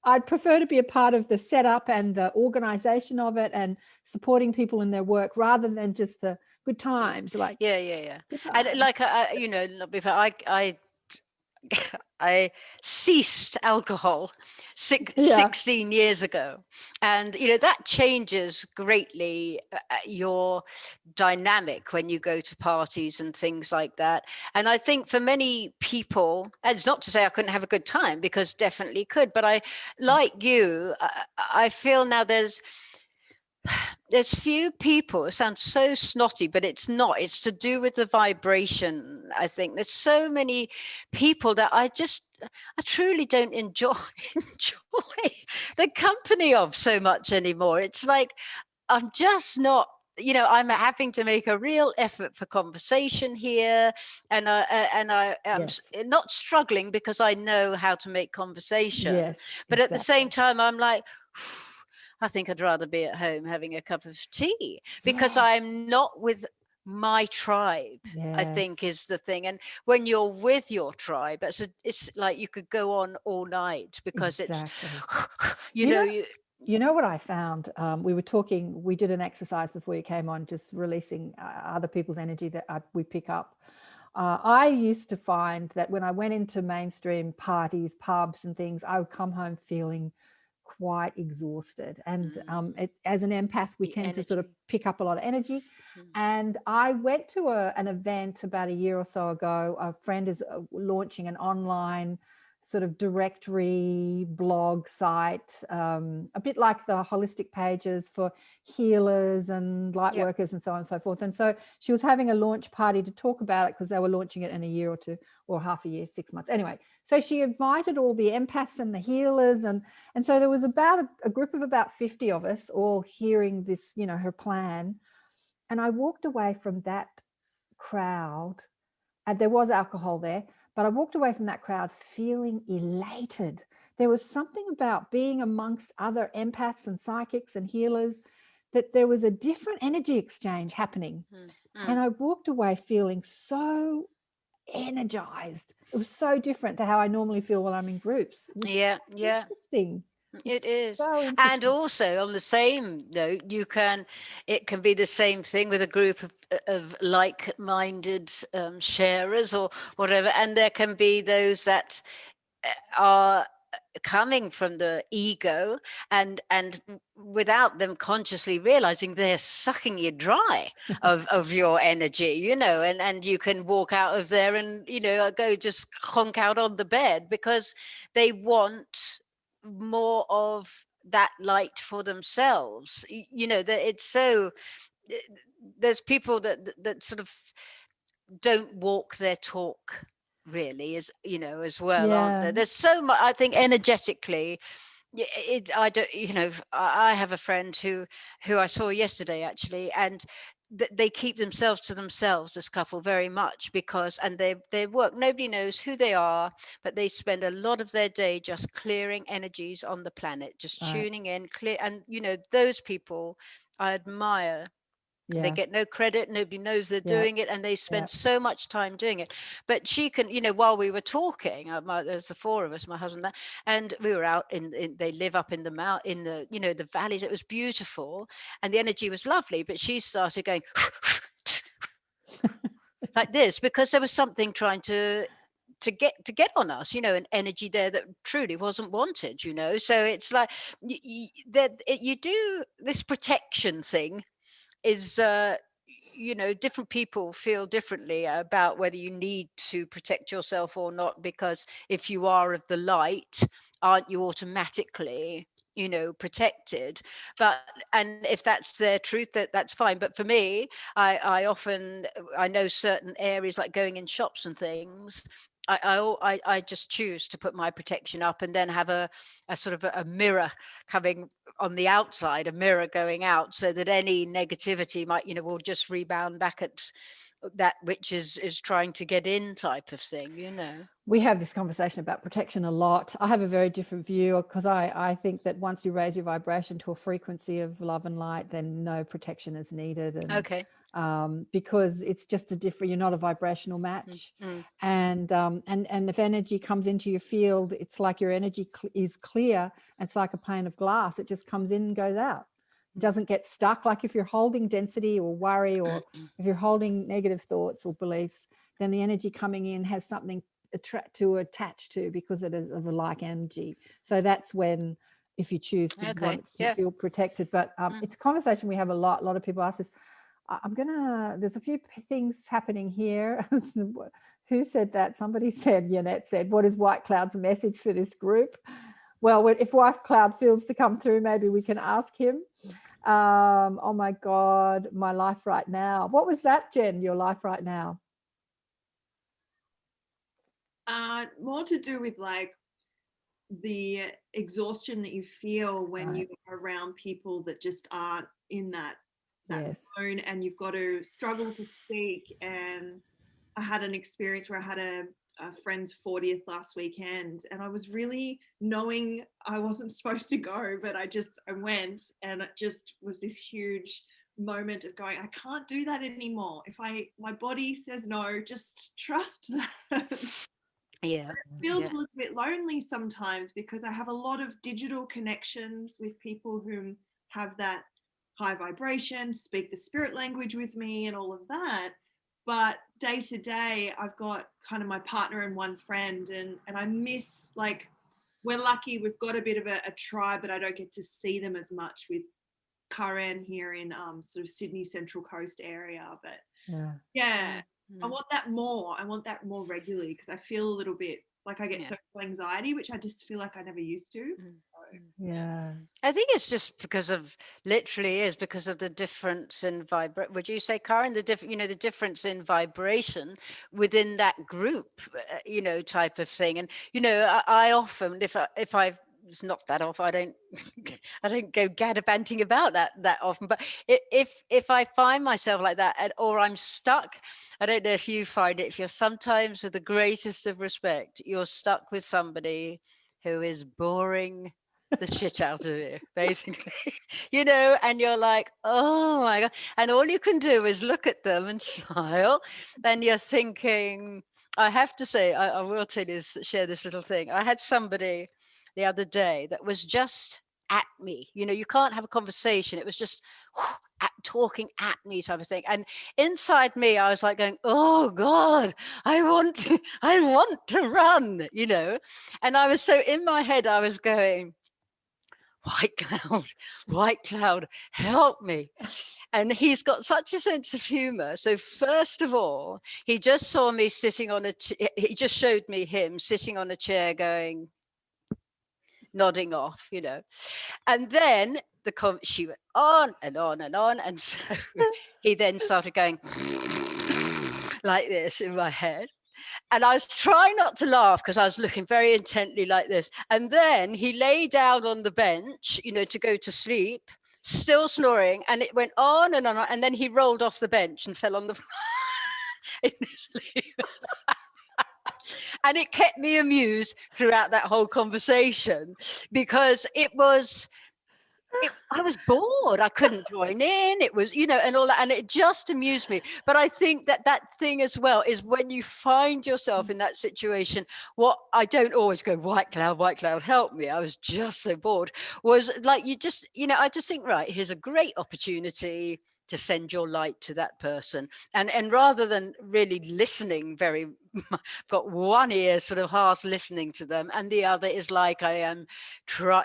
S1: I'd prefer to be a part of the setup and the organization of it and supporting people in their work rather than just the good times. Like
S3: and like you know, before I ceased alcohol 16 years ago, and you know that changes greatly your dynamic when you go to parties and things like that. And I think for many people, and it's not to say I couldn't have a good time, because definitely could, but I, like you, I feel now there's few people, it sounds so snotty, but it's not. It's to do with the vibration. I think there's so many people that I truly don't enjoy the company of so much anymore. It's like I'm just not, you know, I'm having to make a real effort for conversation here, and I am not struggling because I know how to make conversation, but at the same time I'm like, I think I'd rather be at home having a cup of tea, because I'm not with my tribe, I think is the thing. And when you're with your tribe, it's like you could go on all night, because it's, you know
S1: what I found? We did an exercise before you came on, just releasing other people's energy that we pick up. I used to find that when I went into mainstream parties, pubs and things, I would come home feeling quite exhausted, and as an empath we tend to sort of pick up a lot of energy. And I went to an event about a year or so ago. A friend is launching an online sort of directory blog site, a bit like the holistic pages for healers and light workers and so on and so forth. And so she was having a launch party to talk about it, because they were launching it in a year or two, or half a year, 6 months. Anyway, so she invited all the empaths and the healers. And so there was about a group of about 50 of us all hearing this, you know, her plan. And I walked away from that crowd, and there was alcohol there, but I walked away from that crowd feeling elated. There was something about being amongst other empaths and psychics and healers, that there was a different energy exchange happening. And I walked away feeling so energized. It was so different to how I normally feel when I'm in groups. Interesting.
S3: It is.
S1: So
S3: And also on the same note, it can be the same thing with a group of like-minded sharers or whatever, and there can be those that are coming from the ego, and without them consciously realizing, they're sucking you dry of your energy, you know, and you can walk out of there and, you know, go just conk out on the bed because they want more of that light for themselves. You know, that it's so, there's people that sort of don't walk their talk really, as you know, as well, aren't there?
S1: Yeah.
S3: There's so much, I think, energetically. I don't, you know, I have a friend who I saw yesterday actually, and they keep themselves to themselves, this couple, very much, because, and they work, nobody knows who they are, but they spend a lot of their day just clearing energies on the planet, just
S1: Right.
S3: tuning in, clear. And you know, those people I admire. They
S1: Yeah.
S3: get no credit, nobody knows they're
S1: Yeah.
S3: doing it, and they spend
S1: Yeah.
S3: so much time doing it. But she can, you know, while we were talking, there's the four of us, my husband, and we were out they live up in the mount, in the, you know, the valleys. It was beautiful and the energy was lovely, but she started going like this because there was something trying to get on us, you know, an energy there that truly wasn't wanted, you know. So it's like you do this protection thing is, you know, different people feel differently about whether you need to protect yourself or not, because if you are of the light, aren't you automatically, you know, protected? But, and if that's their truth, that's fine. But for me, I often, I know certain areas, like going in shops and things, I just choose to put my protection up, and then have a sort of a mirror coming on the outside, a mirror going out, so that any negativity might, you know, will just rebound back at that which is trying to get in, type of thing, you know.
S1: We have this conversation about protection a lot. I have a very different view, because I think that once you raise your vibration to a frequency of love and light, then no protection is needed. And
S3: Okay.
S1: because it's just a different, you're not a vibrational match.
S3: Mm.
S1: And if energy comes into your field, it's like your energy is clear. It's like a pane of glass. It just comes in and goes out. It doesn't get stuck. Like if you're holding density or worry, or if you're holding negative thoughts or beliefs, then the energy coming in has something to attach to, because it is of a like energy. So that's when, if you choose to want to feel protected. But it's a conversation we have a lot. A lot of people ask us. There's a few things happening here. Who said that? Somebody said, Yanette said, what is White Cloud's message for this group? Well, if White Cloud feels to come through, maybe we can ask him. Oh my God, my life right now. What was that, Jen, your life right now?
S5: More to do with like the exhaustion that you feel when you're around people that just aren't in that zone, and you've got to struggle to speak. And I had an experience where I had a friend's 40th last weekend, and I was really knowing I wasn't supposed to go, but I went, and it just was this huge moment of going, I can't do that anymore. If my body says no, just trust that.
S3: Yeah.
S5: It feels a little bit lonely sometimes, because I have a lot of digital connections with people who have that high vibration, speak the spirit language with me and all of that. But day to day, I've got kind of my partner and one friend, and I miss, like, we're lucky we've got a bit of a tribe, but I don't get to see them as much with Karen here in sort of Sydney Central Coast area. But yeah. I want that more. I want that more regularly, because I feel a little bit like I get social anxiety, which I just feel like I never used to. So.
S1: Yeah.
S3: I think it's just because of the difference in would you say, Karen, the difference in vibration within that group, you know, type of thing. And, you know, I often, if I've, it's not that often, I don't go gaddabanting about that often, but if I find myself like that, or I'm stuck, I don't know if you find it, if you're sometimes, with the greatest of respect, you're stuck with somebody who is boring the shit out of you, basically, you know, and you're like, oh my God. And all you can do is look at them and smile. Then you're thinking, I have to say, I will share this little thing. I had somebody the other day that was just at me. You know, you can't have a conversation. It was just talking at me type of thing. And inside me, I was like going, oh God, I want to run, you know. And I was so in my head, I was going, white cloud, help me. And he's got such a sense of humor. So first of all, he just saw me sitting on he just showed me him sitting on a chair going, nodding off, you know. And then she went on and on and on. And so he then started going like this in my head. And I was trying not to laugh because I was looking very intently like this. And then he lay down on the bench, you know, to go to sleep, still snoring. And it went on. And then he rolled off the bench and fell on the floor in his sleep. And it kept me amused throughout that whole conversation because I was bored. I couldn't join in. It was, you know, and all that. And it just amused me. But I think that thing as well is when you find yourself in that situation, what I don't always go, white cloud, help me. I was just so bored. Was like, you just, you know, I just think, right, here's a great opportunity to send your light to that person. And rather than really listening I've got one ear sort of half listening to them and the other is like I am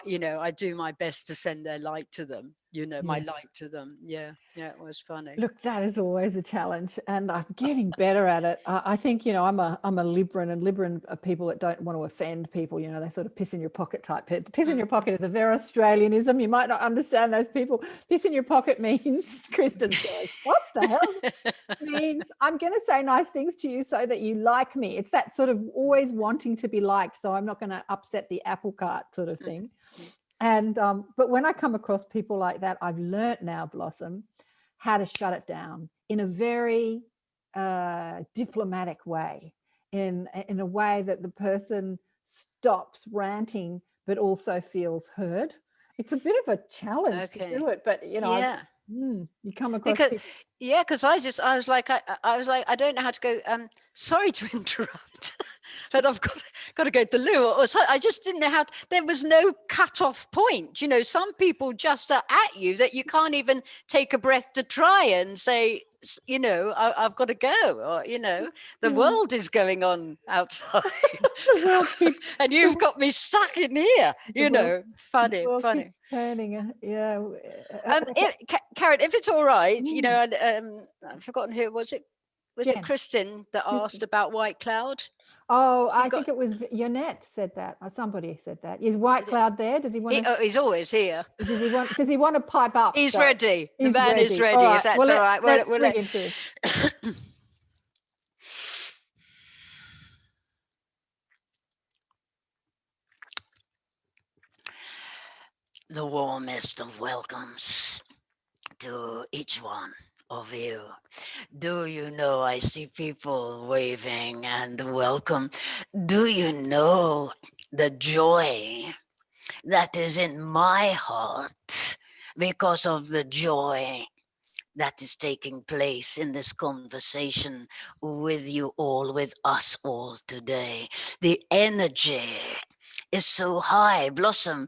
S3: you know, I do my best to send their light to them, you know, my light to them. Yeah, it was funny.
S1: Look, that is always a challenge, and I'm getting better at it. I think, you know, I'm a Libran, and Libran are people that don't want to offend people. You know, they sort of piss in your pocket type. Piss in your pocket is a very Australianism. You might not understand those people. Piss in your pocket means, Kristen says, what the hell? It means I'm going to say nice things to you so that you like me. It's that sort of always wanting to be liked, so I'm not going to upset the apple cart sort of thing. And but when I come across people like that, I've learnt now, Blossom, how to shut it down in a very diplomatic way, in a way that the person stops ranting but also feels heard. It's a bit of a challenge to do it, but you know, you come across
S3: because
S1: people.
S3: because I was like I don't know how to go. Sorry to interrupt. But I've got to go to the loo. Or so, I just didn't know how. There was no cut-off point. You know, some people just are at you that you can't even take a breath to try and say, you know, I've got to go. Or, you know, the world is going on outside.
S1: The world keeps,
S3: and you've got me stuck in here. You know, funny.
S1: Keeps turning. Yeah.
S3: Karen, if it's all right, you know, and I've forgotten who was it. Was
S1: Jen.
S3: it Kristen that asked about white cloud?
S1: Oh, I think it was Yonette said that. Or somebody said that. Is white cloud there? Does he want to?
S3: He's always here.
S1: Does he want to pipe up?
S3: He's ready.
S1: He's
S3: the man
S1: ready.
S3: is ready.
S1: All right.
S3: If that's
S1: Well,
S3: all right.
S1: Let's bring him through.
S6: The warmest of welcomes to each one of you. Do you know, I see people waving and welcome. Do you know the joy that is in my heart because of the joy that is taking place in this conversation with you all, with us all today? The energy is so high. Blossom,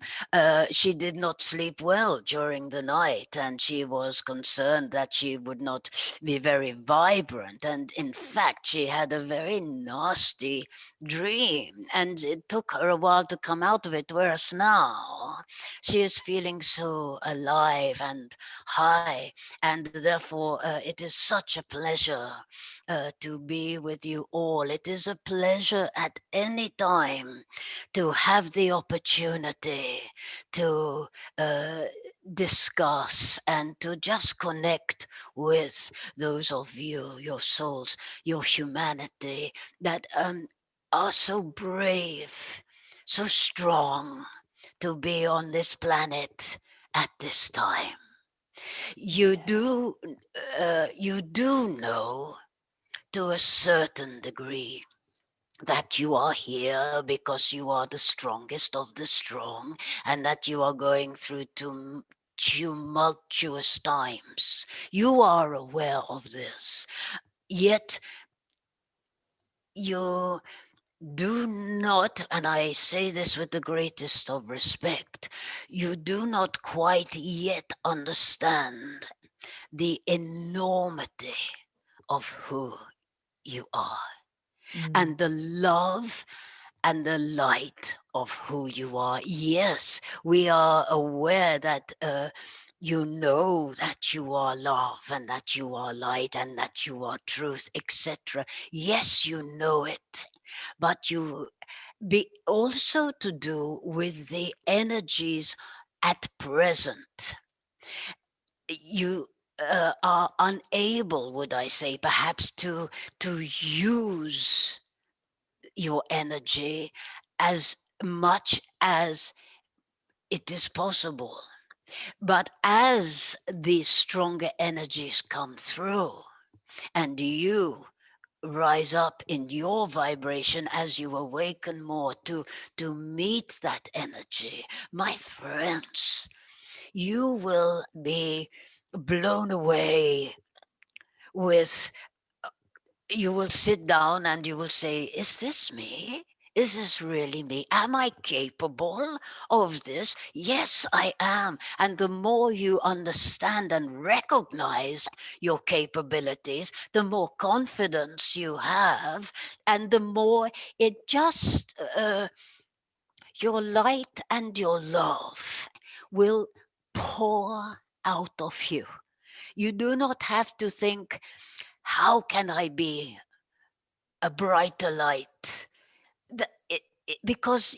S6: she did not sleep well during the night, and she was concerned that she would not be very vibrant. And in fact, she had a very nasty dream, and it took her a while to come out of it. Whereas now, she is feeling so alive and high, and therefore it is such a pleasure to be with you all. It is a pleasure at any time to have the opportunity to discuss and to just connect with those of you, your souls, your humanity that are so brave, so strong to be on this planet at this time. You do know to a certain degree that you are here because you are the strongest of the strong, and that you are going through tumultuous times. You are aware of this, yet you do not, and I say this with the greatest of respect, you do not quite yet understand the enormity of who you are and the love and the light of who you are. Yes, we are aware that you know that you are love and that you are light and that you are truth, etc. Yes, you know it, but you be also to do with the energies at present. You are unable, would I say, perhaps to use your energy as much as it is possible. But as these stronger energies come through and you rise up in your vibration as you awaken more to meet that energy, my friends, you will be blown away with, you will sit down and you will say, is this me? Is this really me? Am I capable of this? Yes, I am. And the more you understand and recognize your capabilities, the more confidence you have, and the more it just, your light and your love will pour out of you. You do not have to think, how can I be a brighter light? Because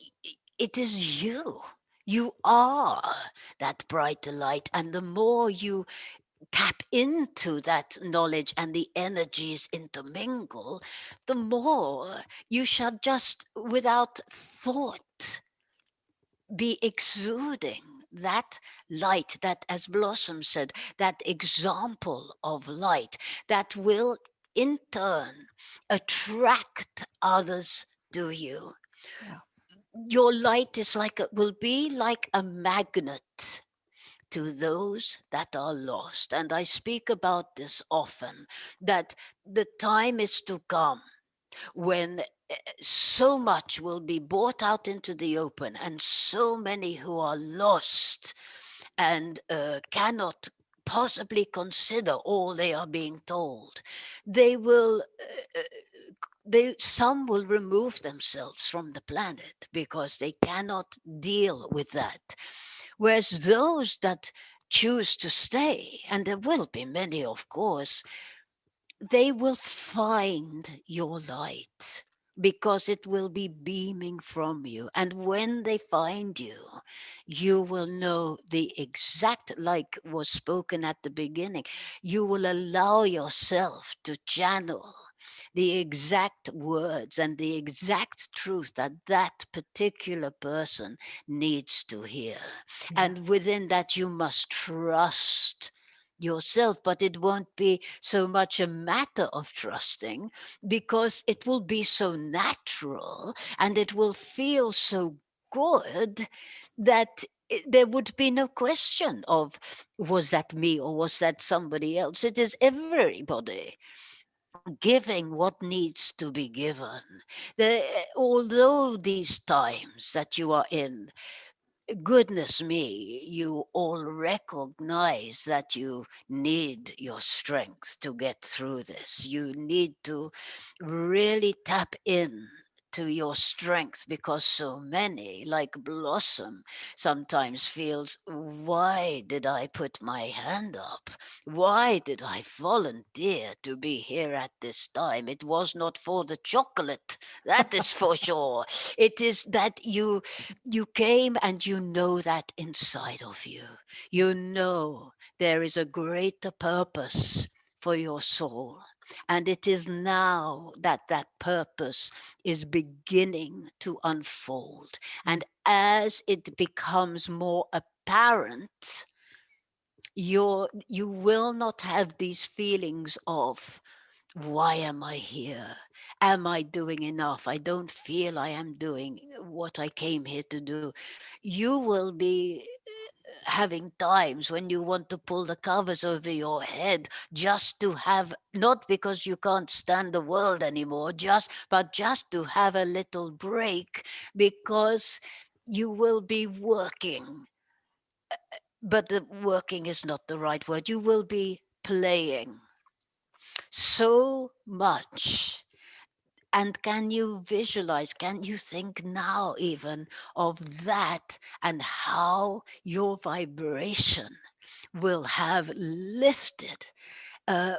S6: it is you. You are that brighter light. And the more you tap into that knowledge and the energies intermingle, the more you shall just, without thought, be exuding that light, that, as Blossom said, that example of light that will in turn attract others to you.
S1: Yeah.
S6: Your light is will be like a magnet to those that are lost. And I speak about this often, that the time is to come when so much will be brought out into the open, and so many who are lost and cannot possibly consider all they are being told. They will, some will remove themselves from the planet because they cannot deal with that. Whereas those that choose to stay, and there will be many, of course, they will find your light because it will be beaming from you. And when they find you, you will know the exact, like was spoken at the beginning, you will allow yourself to channel the exact words and the exact truth that that particular person needs to hear.
S1: Yeah.
S6: And within that, you must trust yourself, but it won't be so much a matter of trusting because it will be so natural and it will feel so good that there would be no question of, was that me or was that somebody else? It is everybody giving what needs to be given. Although these times that you are in, goodness me, you all recognize that you need your strength to get through this. You need to really tap in to your strength because so many, like Blossom, sometimes feels, why did I put my hand up? Why did I volunteer to be here at this time? It was not for the chocolate, that is for sure. It is that you came and you know that inside of you. You know there is a greater purpose for your soul. And it is now that that purpose is beginning to unfold. And as it becomes more apparent, you will not have these feelings of, why am I here? Am I doing enough? I don't feel I am doing what I came here to do. You will be having times when you want to pull the covers over your head just to have, not because you can't stand the world anymore, but just to have a little break, because you will be working. But the working is not the right word. You will be playing so much. And can you visualize, can you think now even of that, and how your vibration will have lifted uh,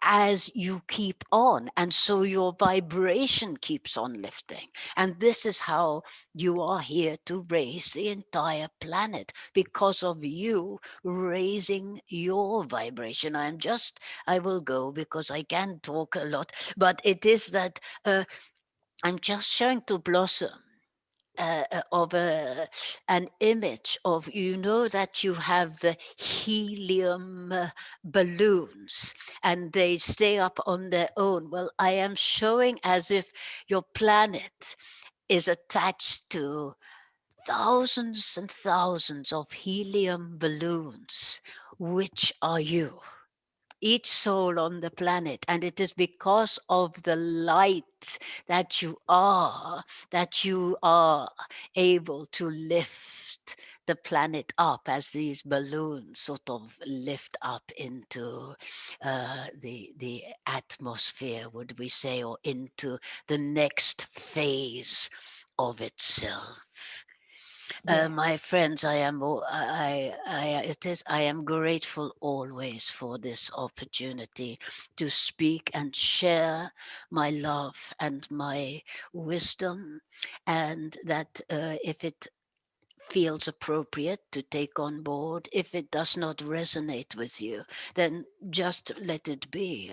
S6: as you keep on? And so your vibration keeps on lifting. And this is how you are here to raise the entire planet, because of you raising your vibration. I will go because I can talk a lot, but it is that I'm just showing to Blossom of an image of, you know, that you have the helium balloons and they stay up on their own. Well, I am showing as if your planet is attached to thousands and thousands of helium balloons, which are you, each soul on the planet. And it is because of the light that you are able to lift the planet up, as these balloons sort of lift up into the atmosphere, would we say, or into the next phase of itself. My friends, I am grateful always for this opportunity to speak and share my love and my wisdom, and that if it feels appropriate to take on board, if it does not resonate with you, then just let it be.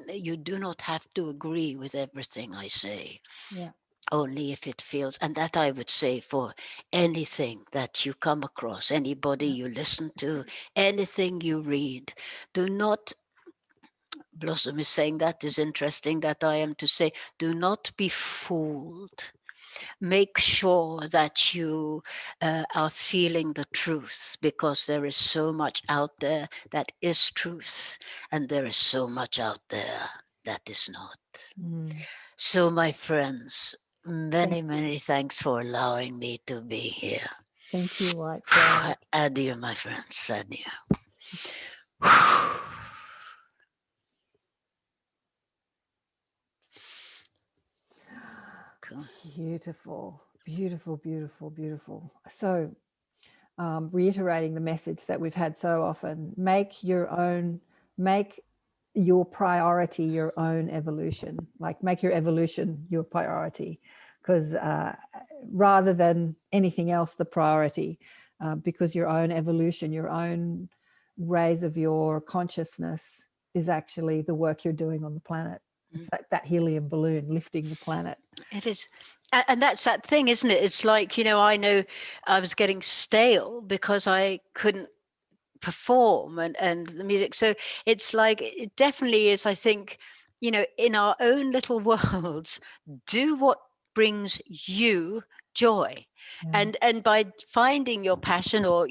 S6: You do not have to agree with everything I say.
S1: Yeah.
S6: Only if it feels, and that I would say for anything that you come across, anybody you listen to, anything you read, do not, Blossom is saying that is interesting, that I am to say, do not be fooled. Make sure that you are feeling the truth, because there is so much out there that is truth, and there is so much out there that is not. So, my friends, many thanks for allowing me to be here.
S1: Thank you, White Cloud.
S6: Adieu, my friends. Adieu. Cool.
S1: Beautiful, beautiful, beautiful, beautiful. So, reiterating the message that we've had so often: make your priority your own evolution. Like, make your evolution your priority, because rather than anything else the priority, because your own evolution, your own raise of your consciousness is actually the work you're doing on the planet. It's like that helium balloon lifting the planet.
S3: It is. And that's that thing, isn't it? It's like, I know I was getting stale because I couldn't perform and the music. So it's like, it definitely is, I think, in our own little worlds, do what brings you joy.
S1: Yeah.
S3: And by finding your passion, or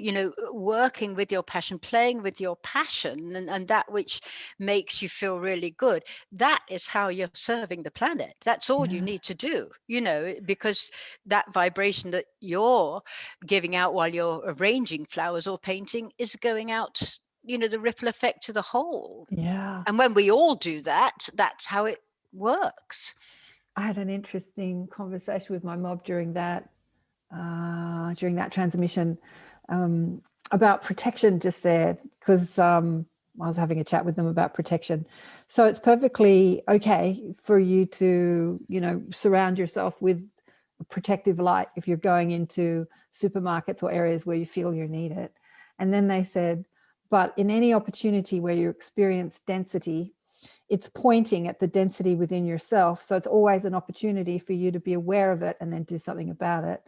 S3: working with your passion, playing with your passion, and that which makes you feel really good, that is how you're serving the planet. That's all you need to do, because that vibration that you're giving out while you're arranging flowers or painting is going out, the ripple effect to the whole.
S1: Yeah.
S3: And when we all do that, that's how it works.
S1: I had an interesting conversation with my mob during that transmission about protection just there, because I was having a chat with them about protection. So it's perfectly okay for you to, surround yourself with protective light if you're going into supermarkets or areas where you feel you need it. And then they said, but in any opportunity where you experience density, it's pointing at the density within yourself. So it's always an opportunity for you to be aware of it and then do something about it.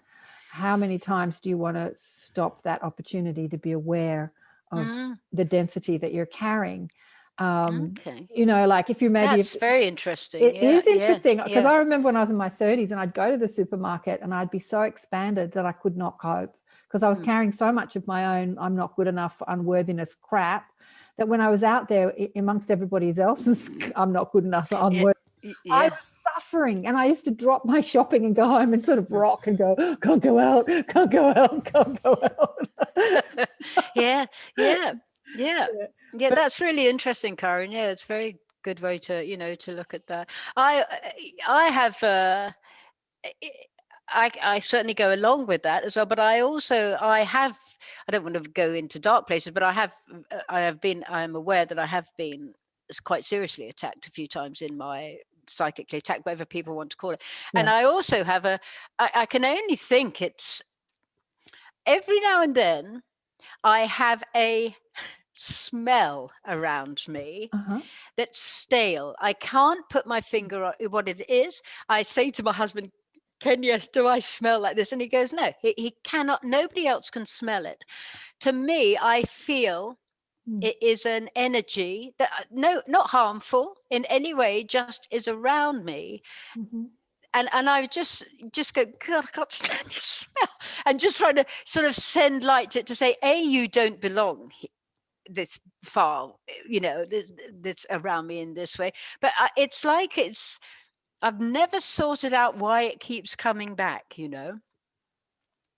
S1: How many times do you want to stop that opportunity to be aware of the density that you're carrying?
S3: Okay.
S1: Like if you
S3: That's very interesting.
S1: It is interesting, because I remember when I was in my 30s and I'd go to the supermarket and I'd be so expanded that I could not cope, because I was carrying so much of my own I'm not good enough, unworthiness crap, that when I was out there amongst everybody else's I'm not good enough, unworthy, I was suffering, and I used to drop my shopping and go home and sort of rock and go, can't go out, can't go out, can't go out.
S3: Yeah. That's really interesting, Karen. Yeah, it's a very good way to, to look at that. I have I certainly go along with that as well, but I don't want to go into dark places, but I am aware that I have been quite seriously attacked a few times in my psychically attacked, whatever people want to call it. And I also have I can only think it's every now and then I have a smell around me that's stale. I can't put my finger on what it is. I say to my husband, yes, do I smell like this? And he goes, no, he cannot, nobody else can smell it. To me, I feel it is an energy that, not harmful in any way, just is around me. And I just go, God, I can't stand your smell. And just trying to sort of send light to say, you don't belong this far, this around me in this way. But it's like I've never sorted out why it keeps coming back,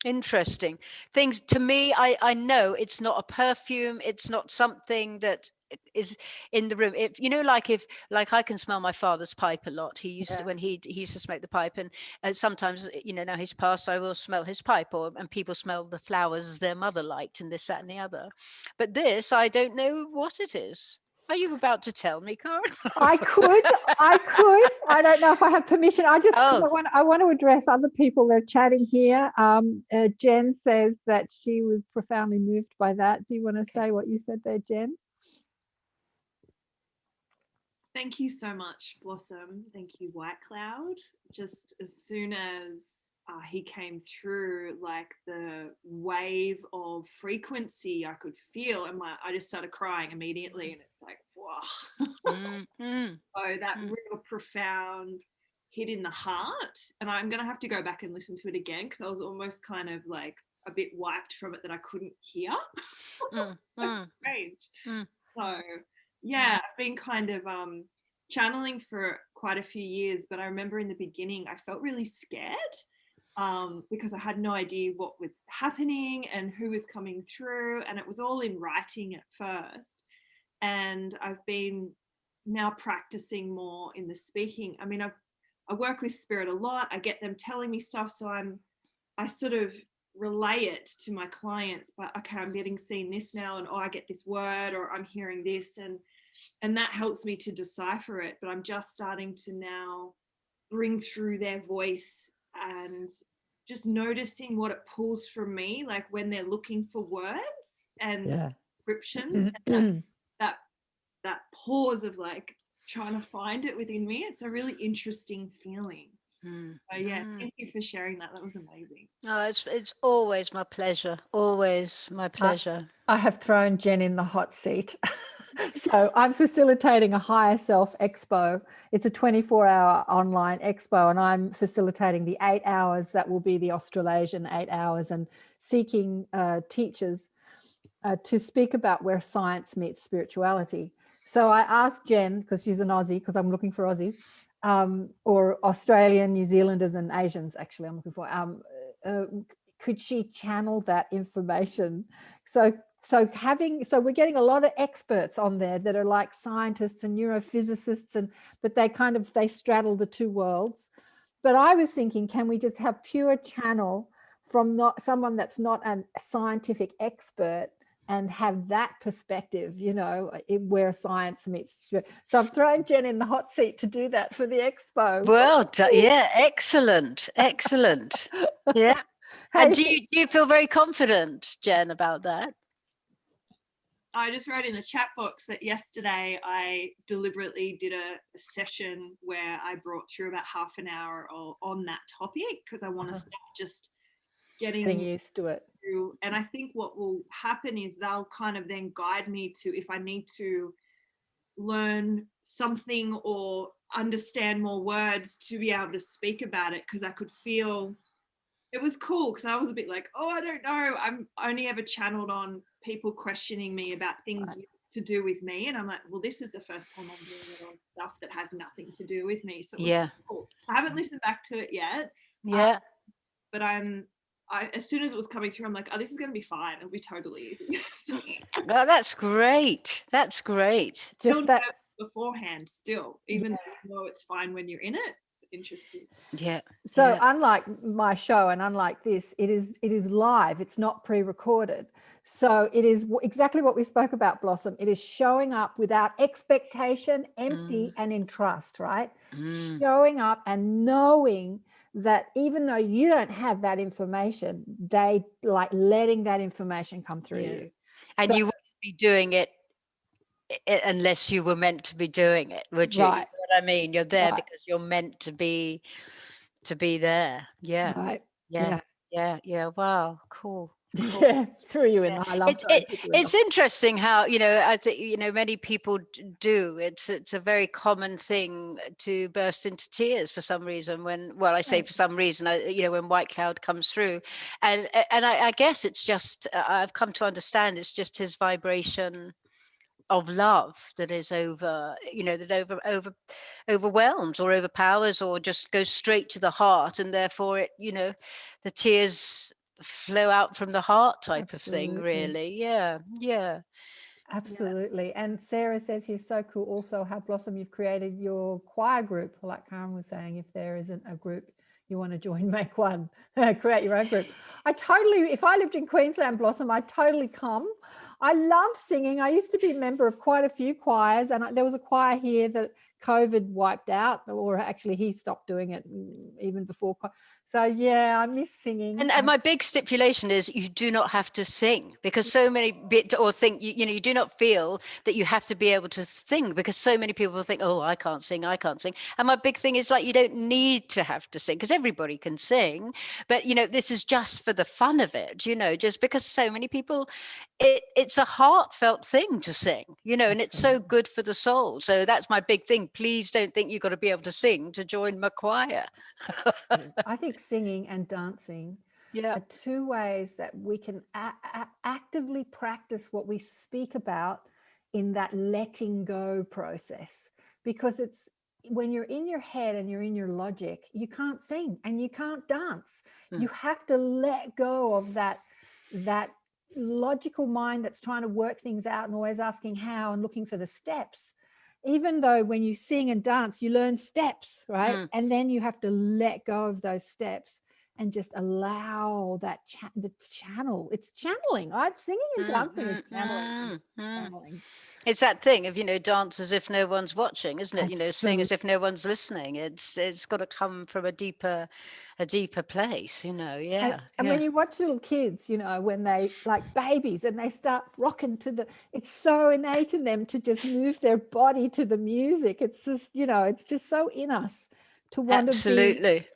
S3: Interesting things to me. I know it's not a perfume. It's not something that is in the room. If like I can smell my father's pipe a lot. He used to, when he used to smoke the pipe, and sometimes now he's passed, I will smell his pipe, and people smell the flowers their mother liked, and this, that, and the other. But this, I don't know what it is. Are you about to tell me, Karen?
S1: I could. I don't know if I have permission. I want to address other people that are chatting here. Jen says that she was profoundly moved by that. Do you want to say what you said there, Jen?
S5: Thank you so much, Blossom. Thank you, White Cloud. Just as soon as he came through, like the wave of frequency I could feel, and I just started crying immediately, and it's like, wow. So that real profound hit in the heart, and I'm gonna have to go back and listen to it again, because I was almost kind of like a bit wiped from it that I couldn't hear. That's strange. So yeah, I've been kind of channeling for quite a few years, but I remember in the beginning I felt really scared because I had no idea what was happening and who was coming through, and it was all in writing at first. And I've been now practicing more in the speaking. I mean, I work with spirit a lot. I get them telling me stuff, so I sort of relay it to my clients. But okay, I'm getting seen this now, and I get this word, or I'm hearing this, and that helps me to decipher it. But I'm just starting to now bring through their voice and just noticing what it pulls from me, like when they're looking for words and description, and that pause of like trying to find it within me. It's a really interesting feeling. So yeah, thank you for sharing that. That was amazing.
S3: Oh, it's always my pleasure. Always my pleasure.
S1: I have thrown Jen in the hot seat. So I'm facilitating a higher self expo. It's a 24-hour online expo, and I'm facilitating the 8 hours that will be the Australasian 8 hours, and seeking teachers to speak about where science meets spirituality. So I asked Jen, because she's an Aussie, because I'm looking for Aussies, or Australian, New Zealanders and Asians, actually I'm looking for, could she channel that information? So we're getting a lot of experts on there that are like scientists and neurophysicists, but they straddle the two worlds. But I was thinking, can we just have pure channel from someone that's not a scientific expert, and have that perspective, where science meets. So I've thrown Jen in the hot seat to do that for the expo.
S3: Well, yeah, excellent. Yeah. And do you feel very confident, Jen, about that?
S5: I just wrote in the chat box that yesterday I deliberately did a session where I brought through about half an hour on that topic, because I want to start just getting
S1: used to it.
S5: And I think what will happen is they'll kind of then guide me to, if I need to learn something or understand more words, to be able to speak about it, because I could feel it was cool because I was a bit like, oh, I don't know. I'm only ever channeled on people questioning me about things to do with me. And I'm like, well, this is the first time I'm doing it on stuff that has nothing to do with me. So it was cool. I haven't listened back to it yet.
S3: Yeah.
S5: But as soon as it was coming through, I'm like, oh, this is going to be fine. It'll be totally easy.
S3: Oh, that's great. That's great.
S1: Just that
S5: beforehand still, even though it's fine when you're in it. It's interesting.
S3: Yeah.
S1: So unlike my show and unlike this, it is live. It's not pre-recorded. So it is exactly what we spoke about, Blossom. It is showing up without expectation, empty and in trust, right? Showing up and knowing that even though you don't have that information, they like letting that information come through you.
S3: And you wouldn't be doing it unless you were meant to be doing it, would you?
S1: Right.
S3: You know what I mean? You're there because you're meant to be there. Yeah.
S1: Right.
S3: Yeah. Wow. Cool.
S1: Yeah, threw you in. I love
S3: it's interesting how, you know, I think, you know, many people do. It's a very common thing to burst into tears for some reason when, well, I say for some reason, you know, when White Cloud comes through, and I guess it's just, I've come to understand it's just his vibration of love that is over, you know, that overwhelms or overpowers or just goes straight to the heart, and therefore it, you know, the tears flow out from the heart type of thing, really. Yeah.
S1: Absolutely. And Sarah says he's so cool also how, Blossom, you've created your choir group. Like Karen was saying, if there isn't a group you want to join, make one. Create your own group. If I lived in Queensland, Blossom, I'd totally come. I love singing. I used to be a member of quite a few choirs, and there was a choir here that COVID wiped out, or actually he stopped doing it even before. So yeah, I miss singing.
S3: And my big stipulation is you do not have to sing, because so many think, you know, you do not feel that you have to be able to sing, because so many people think, oh, I can't sing. And my big thing is like, you don't need to have to sing, because everybody can sing, but you know, this is just for the fun of it, you know, just because so many people, it's a heartfelt thing to sing, you know, and it's so good for the soul. So that's my big thing. Please don't think you've got to be able to sing to join my choir.
S1: I think singing and dancing are two ways that we can actively practice what we speak about in that letting go process, because it's when you're in your head and you're in your logic, you can't sing and you can't dance. You have to let go of that logical mind that's trying to work things out and always asking how and looking for the steps. Even though when you sing and dance, you learn steps, right? And then you have to let go of those steps and just allow that the channel. It's channeling, right? Singing and dancing is channeling.
S3: It's that thing of, you know, dance as if no one's watching, isn't it?
S1: Absolutely.
S3: You know, sing as if no one's listening. It's got to come from a deeper place, you know.
S1: And when you watch little kids, you know, when they like babies and they start rocking to it's so innate in them to just move their body to the music. It's just, you know, it's just so in us to want to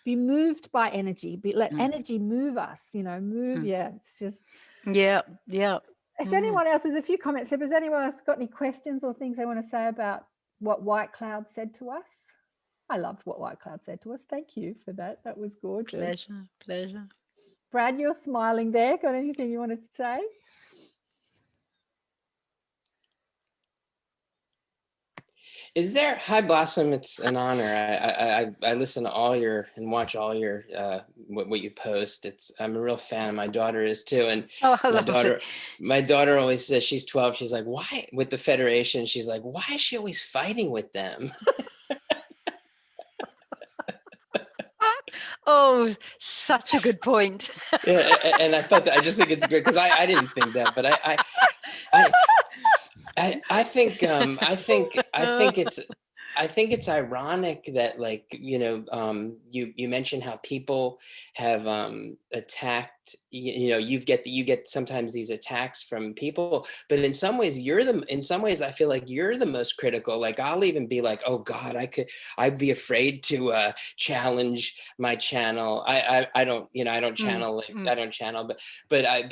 S1: be moved by energy, let energy move us, you know, it's just.
S3: Yeah.
S1: Is anyone else, there's a few comments here, but has anyone else got any questions or things they want to say about what White Cloud said to us? I loved what White Cloud said to us. Thank you for that. That was gorgeous.
S3: Pleasure.
S1: Brad, you're smiling there. Got anything you wanted to say?
S7: Is there, hi Blossom, it's an honor. I listen to all your and watch all your what you post. I'm a real fan. My daughter is too. And my daughter always says, she's 12, she's like, why with the Federation? She's like, why is she always fighting with them?
S3: Oh, such a good point.
S7: Yeah, and I thought that, I just think it's great because I didn't think that, but I think it's ironic that, like, you know, you mentioned how people have attacked, you know, you get sometimes these attacks from people, but in some ways I feel like you're the most critical. Like, I'll even be like, oh God, I'd be afraid to challenge my channel. I don't channel, I don't channel, but I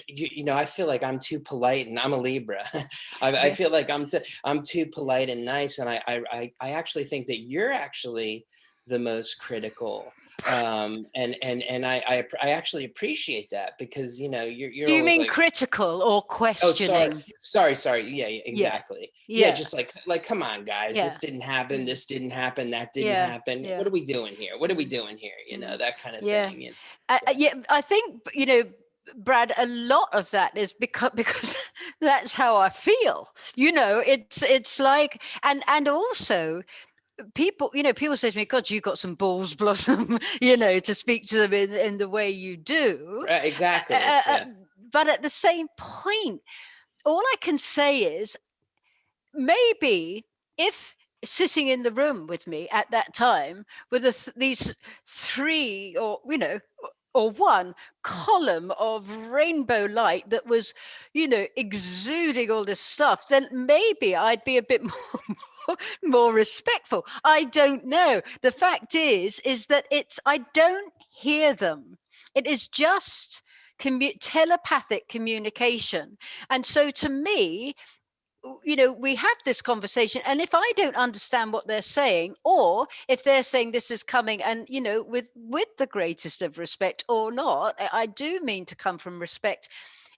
S7: you know, I feel like I'm too polite, and I'm a Libra. I feel like I'm too polite and nice, and I actually think that you're actually the most critical I actually appreciate that, because you're
S3: Do you
S7: always
S3: mean
S7: like,
S3: critical or
S7: oh, sorry,
S3: questioning?
S7: yeah, exactly. Yeah,
S3: Yeah.
S7: just like, come on, guys,
S3: Yeah.
S7: this didn't happen,
S3: Mm.
S7: that didn't
S3: Yeah.
S7: happen.
S3: Yeah.
S7: What are we doing here? What are we
S3: Mm.
S7: doing here?
S3: Mm.
S7: That kind of
S3: Yeah.
S7: thing.
S3: Yeah, I think, Brad, a lot of that is because that's how I feel. It's like, and also people say to me, God, you got some balls, Blossom, to speak to them in the way you do.
S7: Exactly. Yeah.
S3: But at the same point, all I can say is, maybe if sitting in the room with me at that time with these three, or one column of rainbow light that was, exuding all this stuff, then maybe I'd be a bit more respectful. I don't know. The fact is that I don't hear them. It is just telepathic communication. And so to me, we had this conversation, and if I don't understand what they're saying, or if they're saying this is coming, and with the greatest of respect or not, I do mean to come from respect.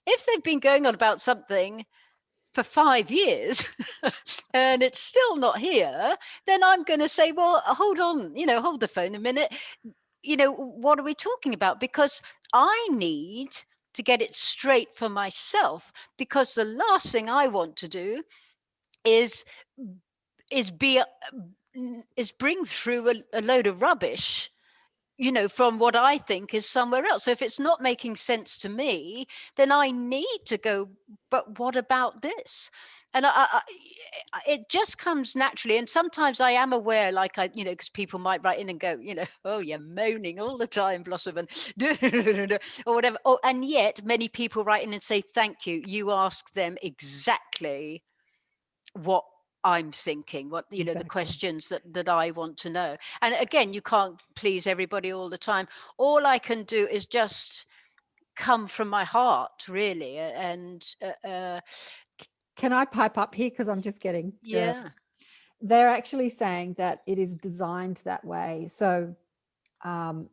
S3: If they've been going on about something for 5 years and it's still not here, then I'm going to say, well, hold on, hold the phone a minute. What are we talking about? Because I need to get it straight for myself, because the last thing I want to do is be is bring through a load of rubbish, from what I think is somewhere else. So if it's not making sense to me, then I need to go, but what about this? And it just comes naturally. And sometimes I am aware, like because people might write in and go, oh, you're moaning all the time, Blossom, and or whatever. Oh, and yet many people write in and say, thank you. You ask them exactly what I'm thinking, what the
S1: Exactly.
S3: questions that I want to know. And again, you can't please everybody all the time. All I can do is just come from my heart, really. And
S1: Can I pipe up here, because I'm just getting
S3: yeah,
S1: they're actually saying that it is designed that way. So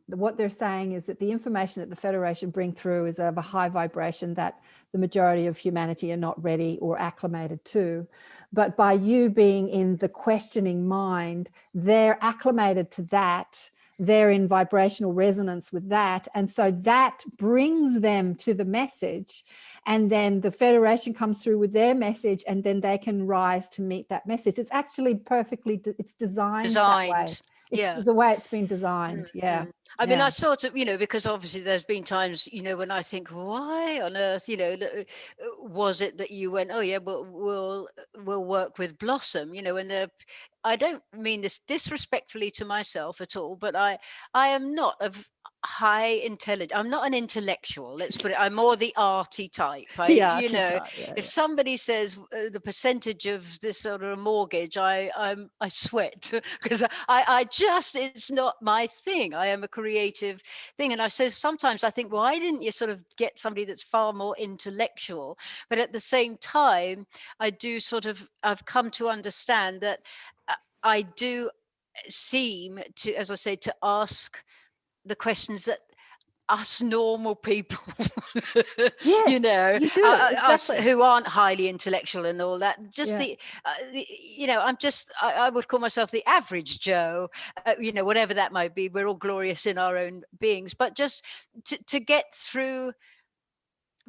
S1: what they're saying is that the information that the Federation bring through is of a high vibration that the majority of humanity are not ready or acclimated to. But by you being in the questioning mind, they're acclimated to that. They're in vibrational resonance with that. And so that brings them to the message. And then the Federation comes through with their message, and then they can rise to meet that message. It's actually perfectly, it's designed that way. It's the way it's been designed. Yeah.
S3: I mean, I sort of, because obviously there's been times, when I think, why on earth, was it that you went, oh yeah, we'll work with Blossom, and I don't mean this disrespectfully to myself at all, but I am not of high intelligence. I'm not an intellectual. Let's put it. I'm more the arty type. If somebody says the percentage of this sort of mortgage, I sweat because I just, it's not my thing. I am a creative thing, and sometimes I think, why didn't you sort of get somebody that's far more intellectual? But at the same time, I've come to understand that I do seem to, as I say, to ask the questions that us normal people,
S1: Yes, you do,
S3: us
S1: exactly.
S3: who aren't highly intellectual and all that, just
S1: Yeah.
S3: I would call myself the average Joe, whatever that might be. We're all glorious in our own beings, but just to get through,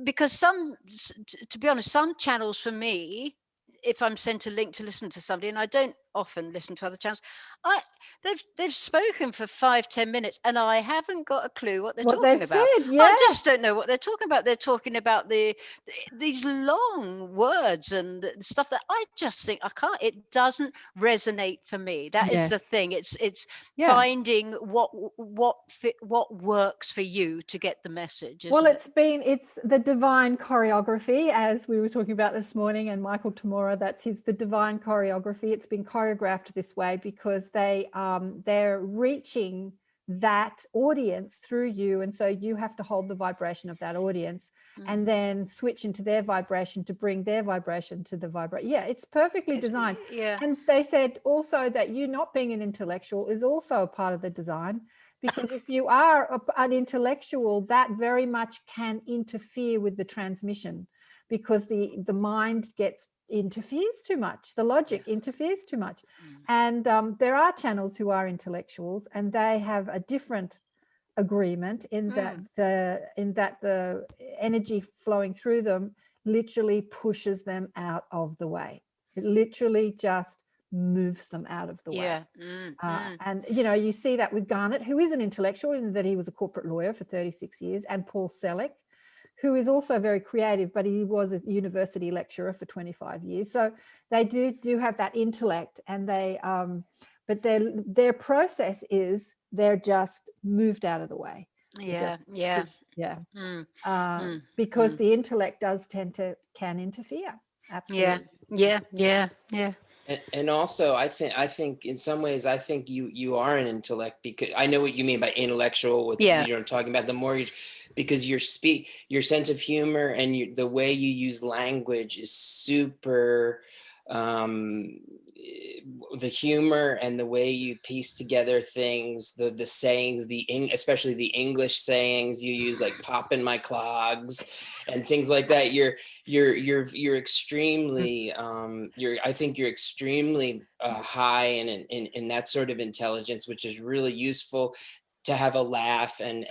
S3: because to be honest, some channels for me, if I'm sent a link to listen to somebody, and I don't often listen to other channels, they've spoken for 5-10 minutes and I haven't got a clue what they're talking about. I just don't know what they're talking about. They're talking about these long words and stuff that I just think I can't. It doesn't resonate for me. That is the thing. It's finding what works for you to get the message.
S1: Well, it's the divine choreography, as we were talking about this morning, and Michael Tamura, that's the divine choreography. It's been choreographed this way because they're reaching that audience through you, and so you have to hold the vibration of that audience and then switch into their vibration to bring their vibration to the vibration. Yeah, it's perfectly designed.
S3: Yeah.
S1: And they said also that you not being an intellectual is also a part of the design. because if you are an intellectual, that very much can interfere with the transmission, because the mind interferes too much, the logic interferes too much. And there are channels who are intellectuals, and they have a different agreement in that the energy flowing through them literally pushes them out of the way. It literally just moves them out of the way. And you see that with Garnet, who is an intellectual in that he was a corporate lawyer for 36 years, and Paul Selick, who is also very creative, but he was a university lecturer for 25 years. So they do have that intellect, and they but their process is they're just moved out of the way. Because the intellect does can interfere. Absolutely.
S3: Yeah.
S7: And also, I think in some ways, I think you are an intellect, because I know what you mean by intellectual with talking about the mortgage, because your sense of humor and the way you use language is super. The humor and the way you piece together things, the sayings, especially the English sayings you use, like "pop in my clogs" and things like that. You're extremely I think you're extremely high in that sort of intelligence, which is really useful to have a laugh and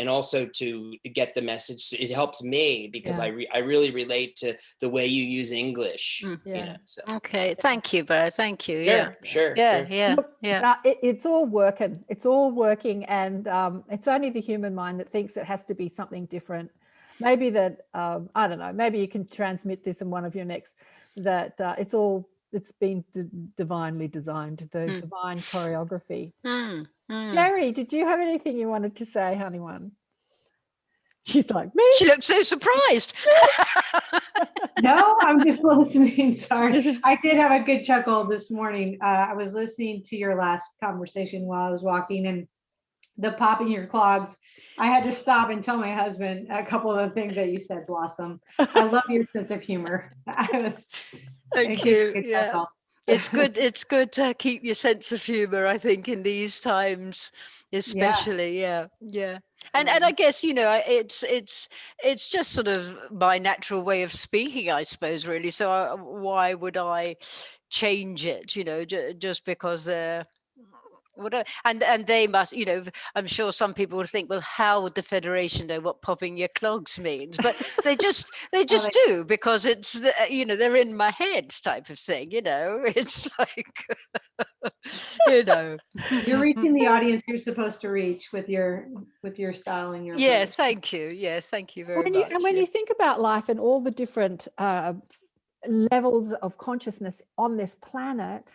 S7: also to get the message. It helps me because I really relate to the way you use English. So.
S3: Okay, thank you, Barry. Thank you.
S7: Sure.
S1: Look, it's all working. It's all working, and it's only the human mind that thinks it has to be something different. Maybe that I don't know. Maybe you can transmit this in one of your next. That it's been divinely designed. The divine choreography. Gary, did you have anything you wanted to say, honey one? She's like, me?
S3: She looked so surprised.
S8: No, I'm just listening. Sorry. I did have a good chuckle this morning. I was listening to your last conversation while I was walking, and the popping your clogs. I had to stop and tell my husband a couple of the things that you said, Blossom. I love your sense of humor.
S3: Thank you. Yeah. It's good to keep your sense of humor, I think, in these times, especially. Yeah. And I guess, it's just sort of my natural way of speaking, I suppose, really. So why would I change it, just because they're whatever, and they must, I'm sure some people would think, well, how would the Federation know what popping your clogs means? But they just do, because it's they're in my head type of thing. It's like
S8: you're reaching the audience you're supposed to reach with your style and your approach.
S3: Thank you. Thank you very much.
S1: And when you think about life and all the different levels of consciousness on this planet,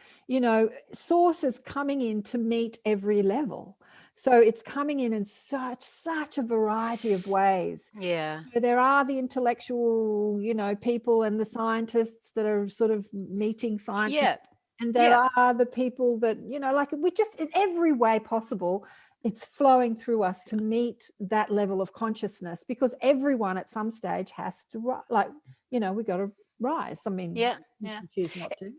S1: source is coming in to meet every level. So it's coming in such a variety of ways.
S3: Yeah.
S1: So there are the intellectual, people, and the scientists that are sort of meeting science.
S3: Yeah.
S1: And there are the people that, like we just, in every way possible, it's flowing through us to meet that level of consciousness, because everyone at some stage has to, we got to rise. I mean, choose not to.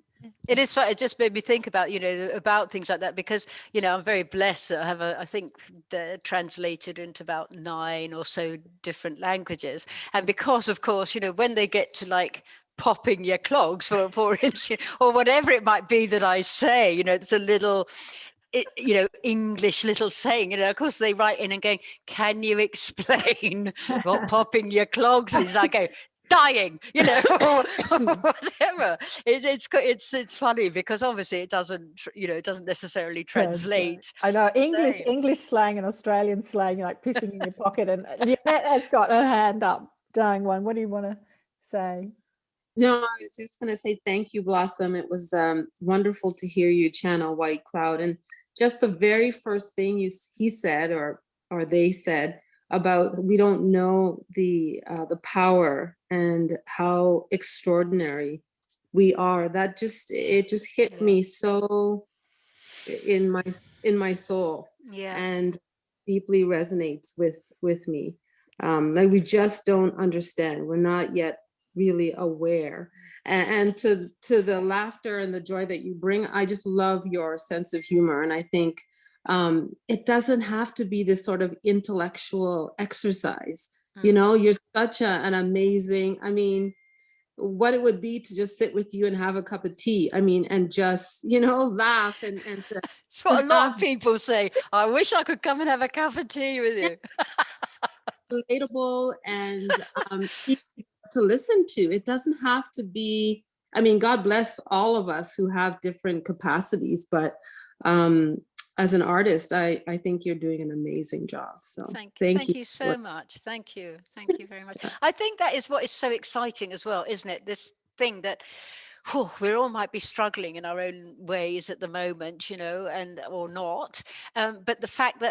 S3: It is. It just made me think about, about things like that, because, I'm very blessed that I have I think they're translated into about 9 or so different languages. And because, of course, when they get to like popping your clogs, for instance, or whatever it might be that I say, it's a little, English little saying, of course they write in and going, can you explain what popping your clogs is? I go, dying, or whatever. It's funny, because obviously it doesn't necessarily translate.
S1: I know English slang and Australian slang, like pissing in your pocket. And Jeanette has got her hand up. Dying one. What do you want to say?
S9: No, I was just going to say thank you, Blossom. It was wonderful to hear you channel White Cloud, and just the very first thing he said, or they said, about we don't know the power and how extraordinary we are. That just hit me so in my soul, and deeply resonates with me. Like we just don't understand. We're not yet really aware. And to the laughter and the joy that you bring, I just love your sense of humor. And I think It doesn't have to be this sort of intellectual exercise. You know, you're such an amazing, I mean, what it would be to just sit with you and have a cup of tea. I mean, and just, you know, laugh and to,
S3: That's what a lot
S9: have
S3: of people say. I wish I could come and have a cup of tea with you.
S9: relatable and easy to listen to. It doesn't have to be, I mean, God bless all of us who have different capacities, but as an artist, I think you're doing an amazing job. So
S3: thank you so much. Thank you very much. I think that is what is so exciting as well, isn't it? This thing that we all might be struggling in our own ways at the moment, you know, and or not, but the fact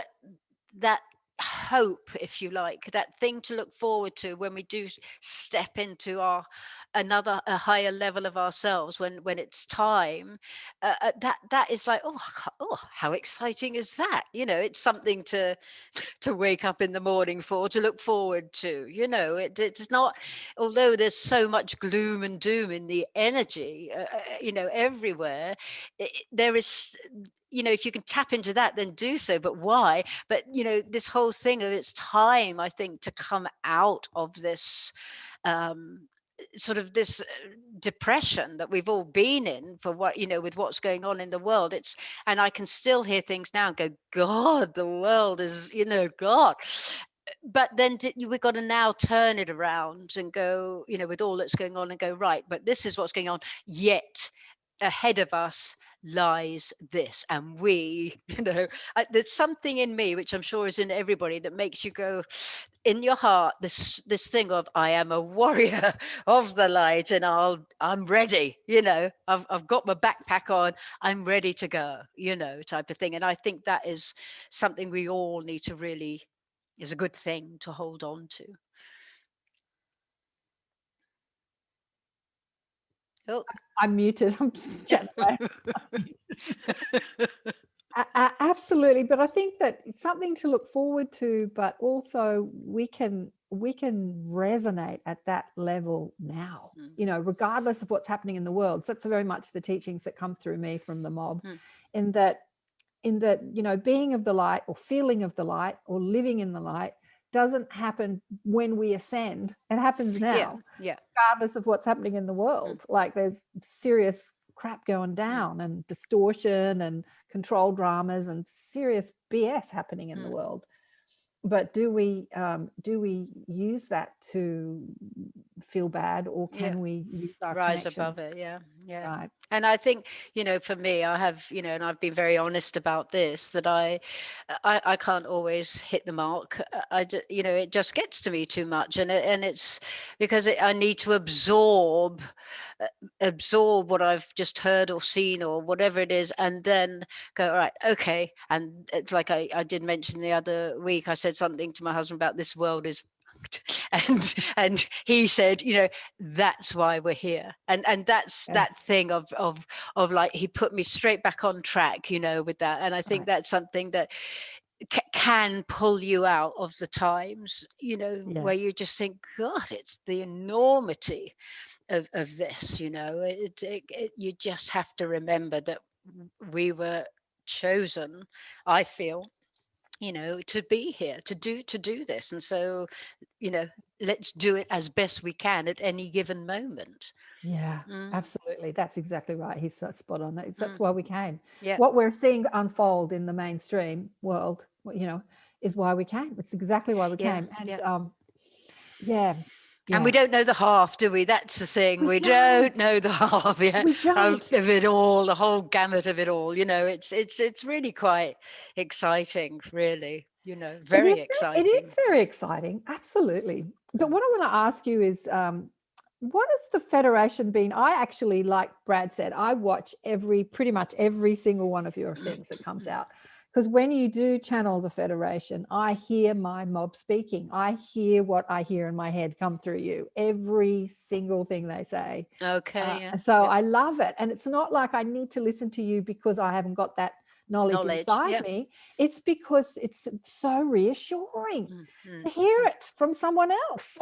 S3: that hope, if you like, that thing to look forward to when we do step into a higher level of ourselves, when it's time, that is like, how exciting is that? You know, it's something to wake up in the morning for, to look forward to. You know, it's not, although there's so much gloom and doom in the energy, you know, everywhere, there is, you know, if you can tap into that, then do so. But why? But, you know, this whole thing of it's time, I think, to come out of this sort of this depression that we've all been in for what, you know, with what's going on in the world. And I can still hear things now and go, God, the world is, you know, God. But then we've got to now turn it around and go, you know, with all that's going on, and go, right, but this is what's going on. Yet ahead of us lies this, and we, you know, there's something in me, which I'm sure is in everybody, that makes you go in your heart, this thing of, I am a warrior of the light, and I'm ready, you know, I've got my backpack on, I'm ready to go, you know, type of thing. And I think that is something we all need to really, is a good thing to hold on to. Oh,
S1: I'm muted. I'm chatting away. Absolutely, but I think that it's something to look forward to, but also we can resonate at that level now, you know, regardless of what's happening in the world. So that's very much the teachings that come through me from the mob, in that, you know, being of the light, or feeling of the light, or living in the light doesn't happen when we ascend. It happens now, regardless of what's happening in the world. Like, there's serious crap going down, and distortion and control dramas and serious BS happening in the world. But do we use that to feel bad, or can we use our
S3: rise
S1: connection?
S3: above it? Yeah.
S1: Right.
S3: And I think, you know, for me, I have, you know, and I've been very honest about this, that I can't always hit the mark. You know, it just gets to me too much, and it's because I need to absorb what I've just heard or seen or whatever it is, and then go, all right, okay. And it's like I did mention the other week, I said something to my husband about this world is and he said, you know, that's why we're here. And that's that thing of like, he put me straight back on track, you know, with that. And I think that's something that can pull you out of the times, you know, where you just think, God, it's the enormity of this, you know. You just have to remember that we were chosen, I feel, you know, to be here, to do this. And so, you know, let's do it as best we can at any given moment.
S1: Absolutely, that's exactly right. He's so spot on. That's why we came. What we're seeing unfold in the mainstream world, you know, is why we came. It's exactly why we came. And
S3: and we don't know the half, do we? That's the thing. We don't know the half. We don't. Of it all, the whole gamut of it all. You know, it's really quite exciting, really. You know, very exciting.
S1: It is very exciting, absolutely. But what I want to ask you is, what has the Federation been? I actually, like Brad said, I watch pretty much every single one of your things that comes out. Because when you do channel the Federation, I hear my mob speaking. I hear what I hear in my head come through you. Every single thing they say.
S3: Okay.
S1: I love it. And it's not like I need to listen to you because I haven't got that knowledge inside me. It's because it's so reassuring to hear it from someone else.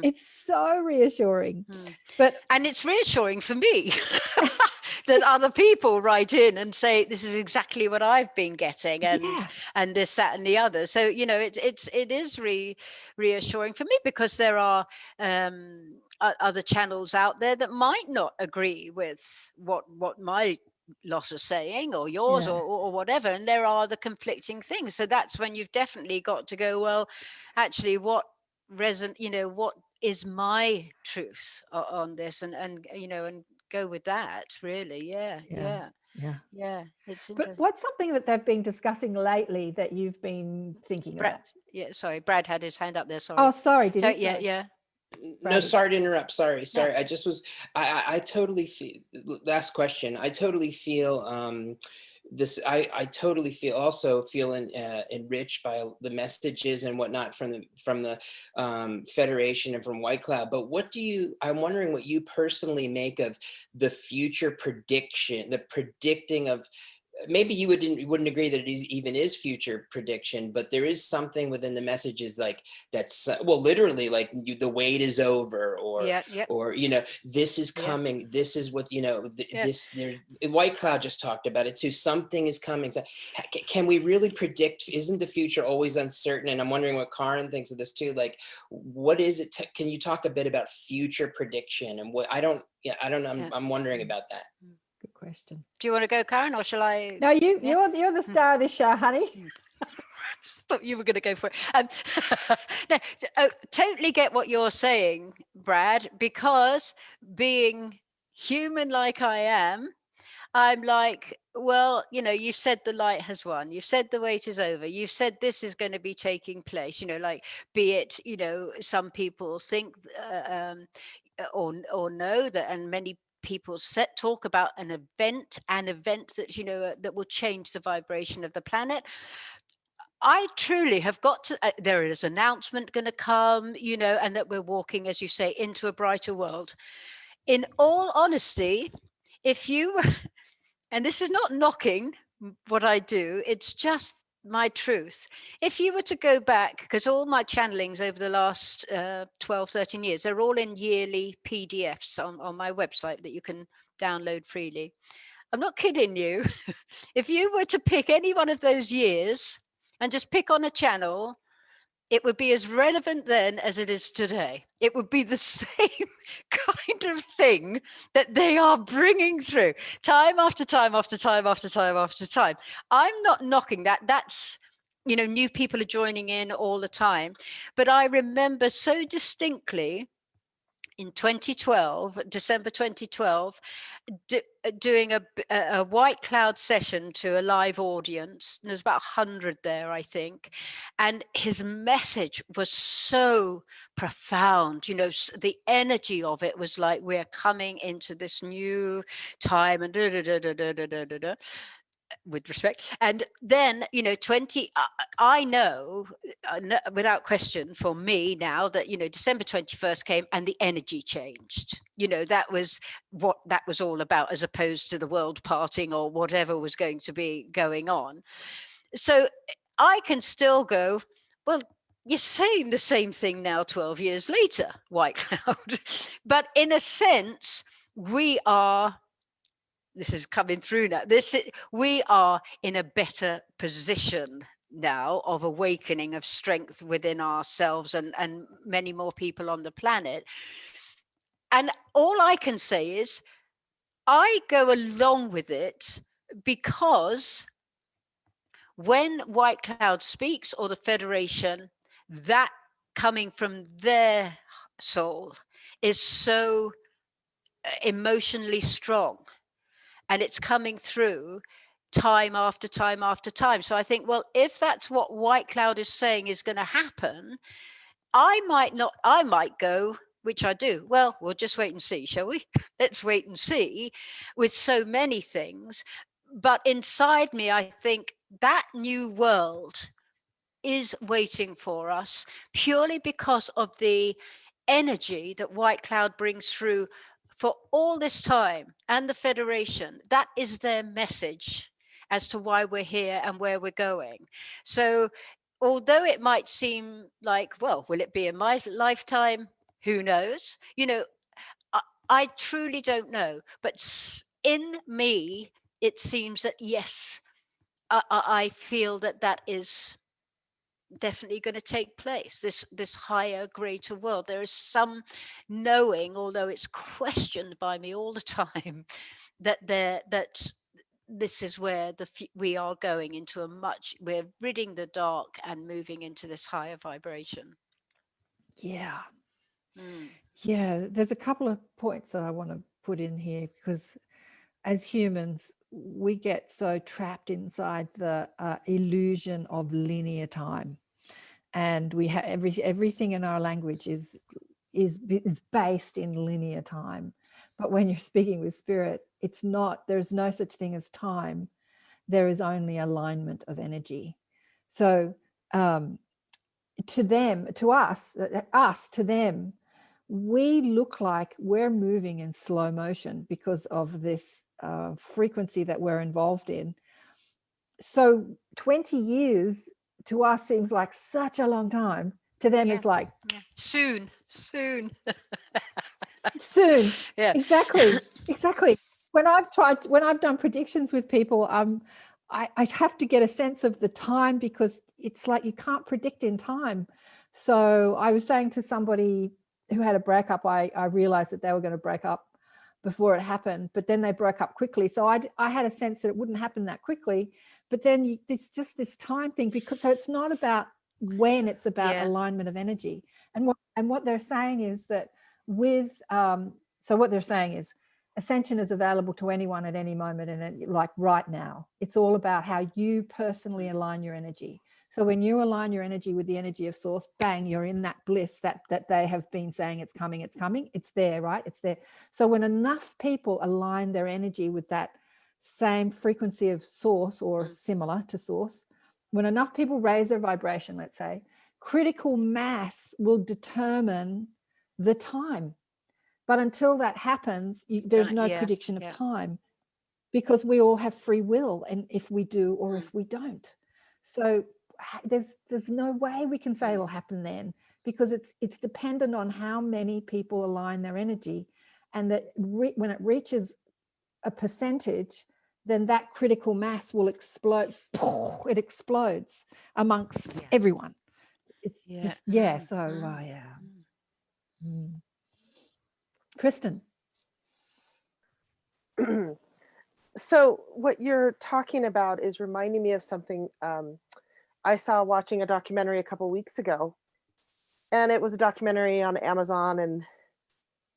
S1: It's so reassuring.
S3: And it's reassuring for me. that other people write in and say, this is exactly what I've been getting, and
S1: Yeah.
S3: and this, that, and the other. So, you know, it is reassuring for me, because there are other channels out there that might not agree with what my lot are saying, or yours,
S1: Yeah.
S3: or whatever, and there are the conflicting things. So that's when you've definitely got to go, well, actually, what what is my truth on this, and you know, and go with that, really. Yeah. It's
S1: But
S3: interesting.
S1: what's something that they've been discussing lately that you've been thinking
S3: Brad,
S1: about?
S3: yeah, sorry, Brad had his hand up there, sorry.
S1: Oh, sorry, did
S3: So,
S1: he?
S3: yeah,
S1: Sorry.
S3: yeah.
S7: No,
S1: Braddy.
S7: sorry to interrupt. Sorry. I just was, I totally feel, last question. I totally feel this, I totally feel, also feeling enriched by the messages and whatnot from the Federation and from White Cloud. But I'm wondering what you personally make of the future prediction, the predicting of, maybe you wouldn't agree that it even is future prediction, but there is something within the messages like that's well, literally, like the wait is over, or you know, this is coming, this is what, you know, this there. White Cloud just talked about it too. Something is coming. So can we really predict? Isn't the future always uncertain? And I'm wondering what Karen thinks of this too. Like, what is it? Can you talk a bit about future prediction and what? I don't know. I'm wondering about that.
S1: Good question.
S3: Do you want to go, Karen, or shall I?
S1: No, you're the star of this show, honey.
S3: Just thought you were going to go for it. No, totally get what you're saying, Brad, because being human like I am, I'm like, well, you know, you said the light has won. You said the wait is over. You said this is going to be taking place. You know, like, be it, you know, some people think or know that, and many people talk about an event that, you know, that will change the vibration of the planet. I truly have got to, there is an announcement going to come, you know, and that we're walking, as you say, into a brighter world. In all honesty, if you, and this is not knocking what I do, it's just my truth. If you were to go back, because all my channelings over the last 12, 13 years, they're all in yearly PDFs on my website that you can download freely. I'm not kidding you. If you were to pick any one of those years and just pick on a channel, it would be as relevant then as it is today. It would be the same kind of thing that they are bringing through time after time after time after time after time. I'm not knocking that. That's, you know, new people are joining in all the time. But I remember so distinctly in 2012, December 2012, doing a White Cloud session to a live audience. There's about 100 there, I think. And his message was so profound. You know, the energy of it was like, we're coming into this new time, and with respect. And then, you know, I know without question for me now that, you know, December 21st came and the energy changed. You know, that was what that was all about, as opposed to the world parting or whatever was going to be going on. So I can still go, well, you're saying the same thing now 12 years later, White Cloud. But in a sense, this is coming through now. We are in a better position now of awakening, of strength within ourselves and many more people on the planet. And all I can say is I go along with it, because when White Cloud speaks, or the Federation, that coming from their soul is so emotionally strong. And it's coming through time after time after time. So I think, well, if that's what White Cloud is saying is going to happen, I might go, which I do, well, we'll just wait and see, shall we? Let's wait and see, with so many things. But inside me, I think that new world is waiting for us, purely because of the energy that White Cloud brings through for all this time, and the Federation. That is their message as to why we're here and where we're going. So although it might seem like, well, will it be in my lifetime? Who knows? You know, I truly don't know. But in me, it seems that, yes, I feel that is definitely going to take place, this higher, greater world. There is some knowing, although it's questioned by me all the time, that this is where we are going into we're ridding the dark and moving into this higher vibration.
S1: Yeah.
S3: Mm.
S1: Yeah, there's a couple of points that I want to put in here, because as humans, we get so trapped inside the illusion of linear time, and we have everything in our language is based in linear time. But when you're speaking with spirit, it's not. There's no such thing as time. There is only alignment of energy. So to them, to us, to them, we look like we're moving in slow motion because of this frequency that we're involved in. So 20 years to us seems like such a long time. To them, it's like
S3: soon.
S1: Soon.
S3: Yeah.
S1: Exactly. When I've done predictions with people, I have to get a sense of the time, because it's like you can't predict in time. So I was saying to somebody who had a breakup, I realized that they were going to break up before it happened, but then they broke up quickly. So I had a sense that it wouldn't happen that quickly, but then it's just this time thing, because so it's not about when, it's about alignment of energy. And what they're saying is that with so what they're saying is ascension is available to anyone at any moment, and like right now, it's all about how you personally align your energy. So when you align your energy with the energy of source, bang, you're in that bliss that they have been saying it's coming, it's there, right? It's there. So when enough people align their energy with that same frequency of source, or similar to source, when enough people raise their vibration, let's say, critical mass will determine the time. But until that happens, there's no prediction of time, because we all have free will, and if we do or if we don't. So there's no way we can say it'll happen then, because it's dependent on how many people align their energy, and that when it reaches a percentage, then that critical mass will explode. It explodes amongst everyone. It's just Kristen.
S10: So what you're talking about is reminding me of something I saw watching a documentary a couple weeks ago, and it was a documentary on Amazon, and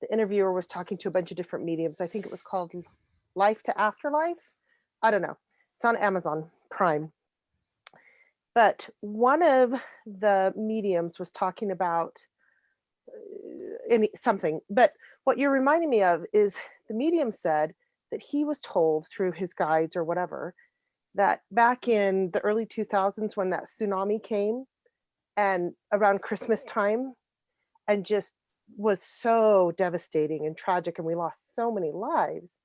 S10: the interviewer was talking to a bunch of different mediums. I think it was called Life to Afterlife. I don't know. It's on Amazon Prime. But one of the mediums was talking about something. But what you're reminding me of is the medium said that he was told through his guides or whatever, that back in the early 2000s, when that tsunami came, and around Christmas time, and just was so devastating and tragic, and we lost so many lives,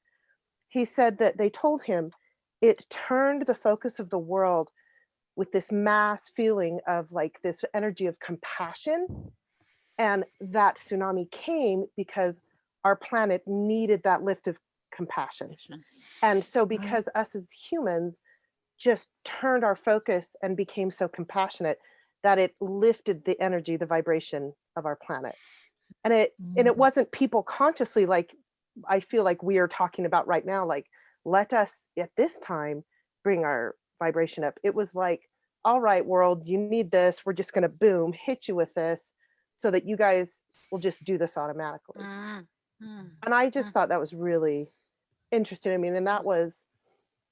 S10: he said that they told him it turned the focus of the world with this mass feeling of like this energy of compassion. And that tsunami came because our planet needed that lift of compassion. And so because us as humans just turned our focus and became so compassionate, that it lifted the energy, the vibration of our planet. And it wasn't people consciously, like I feel like we are talking about right now, like, let us at this time bring our vibration up. It was like, all right, world, you need this. We're just going to boom, hit you with this so that you guys will just do this automatically. And I just thought that was really interesting. I mean, and that was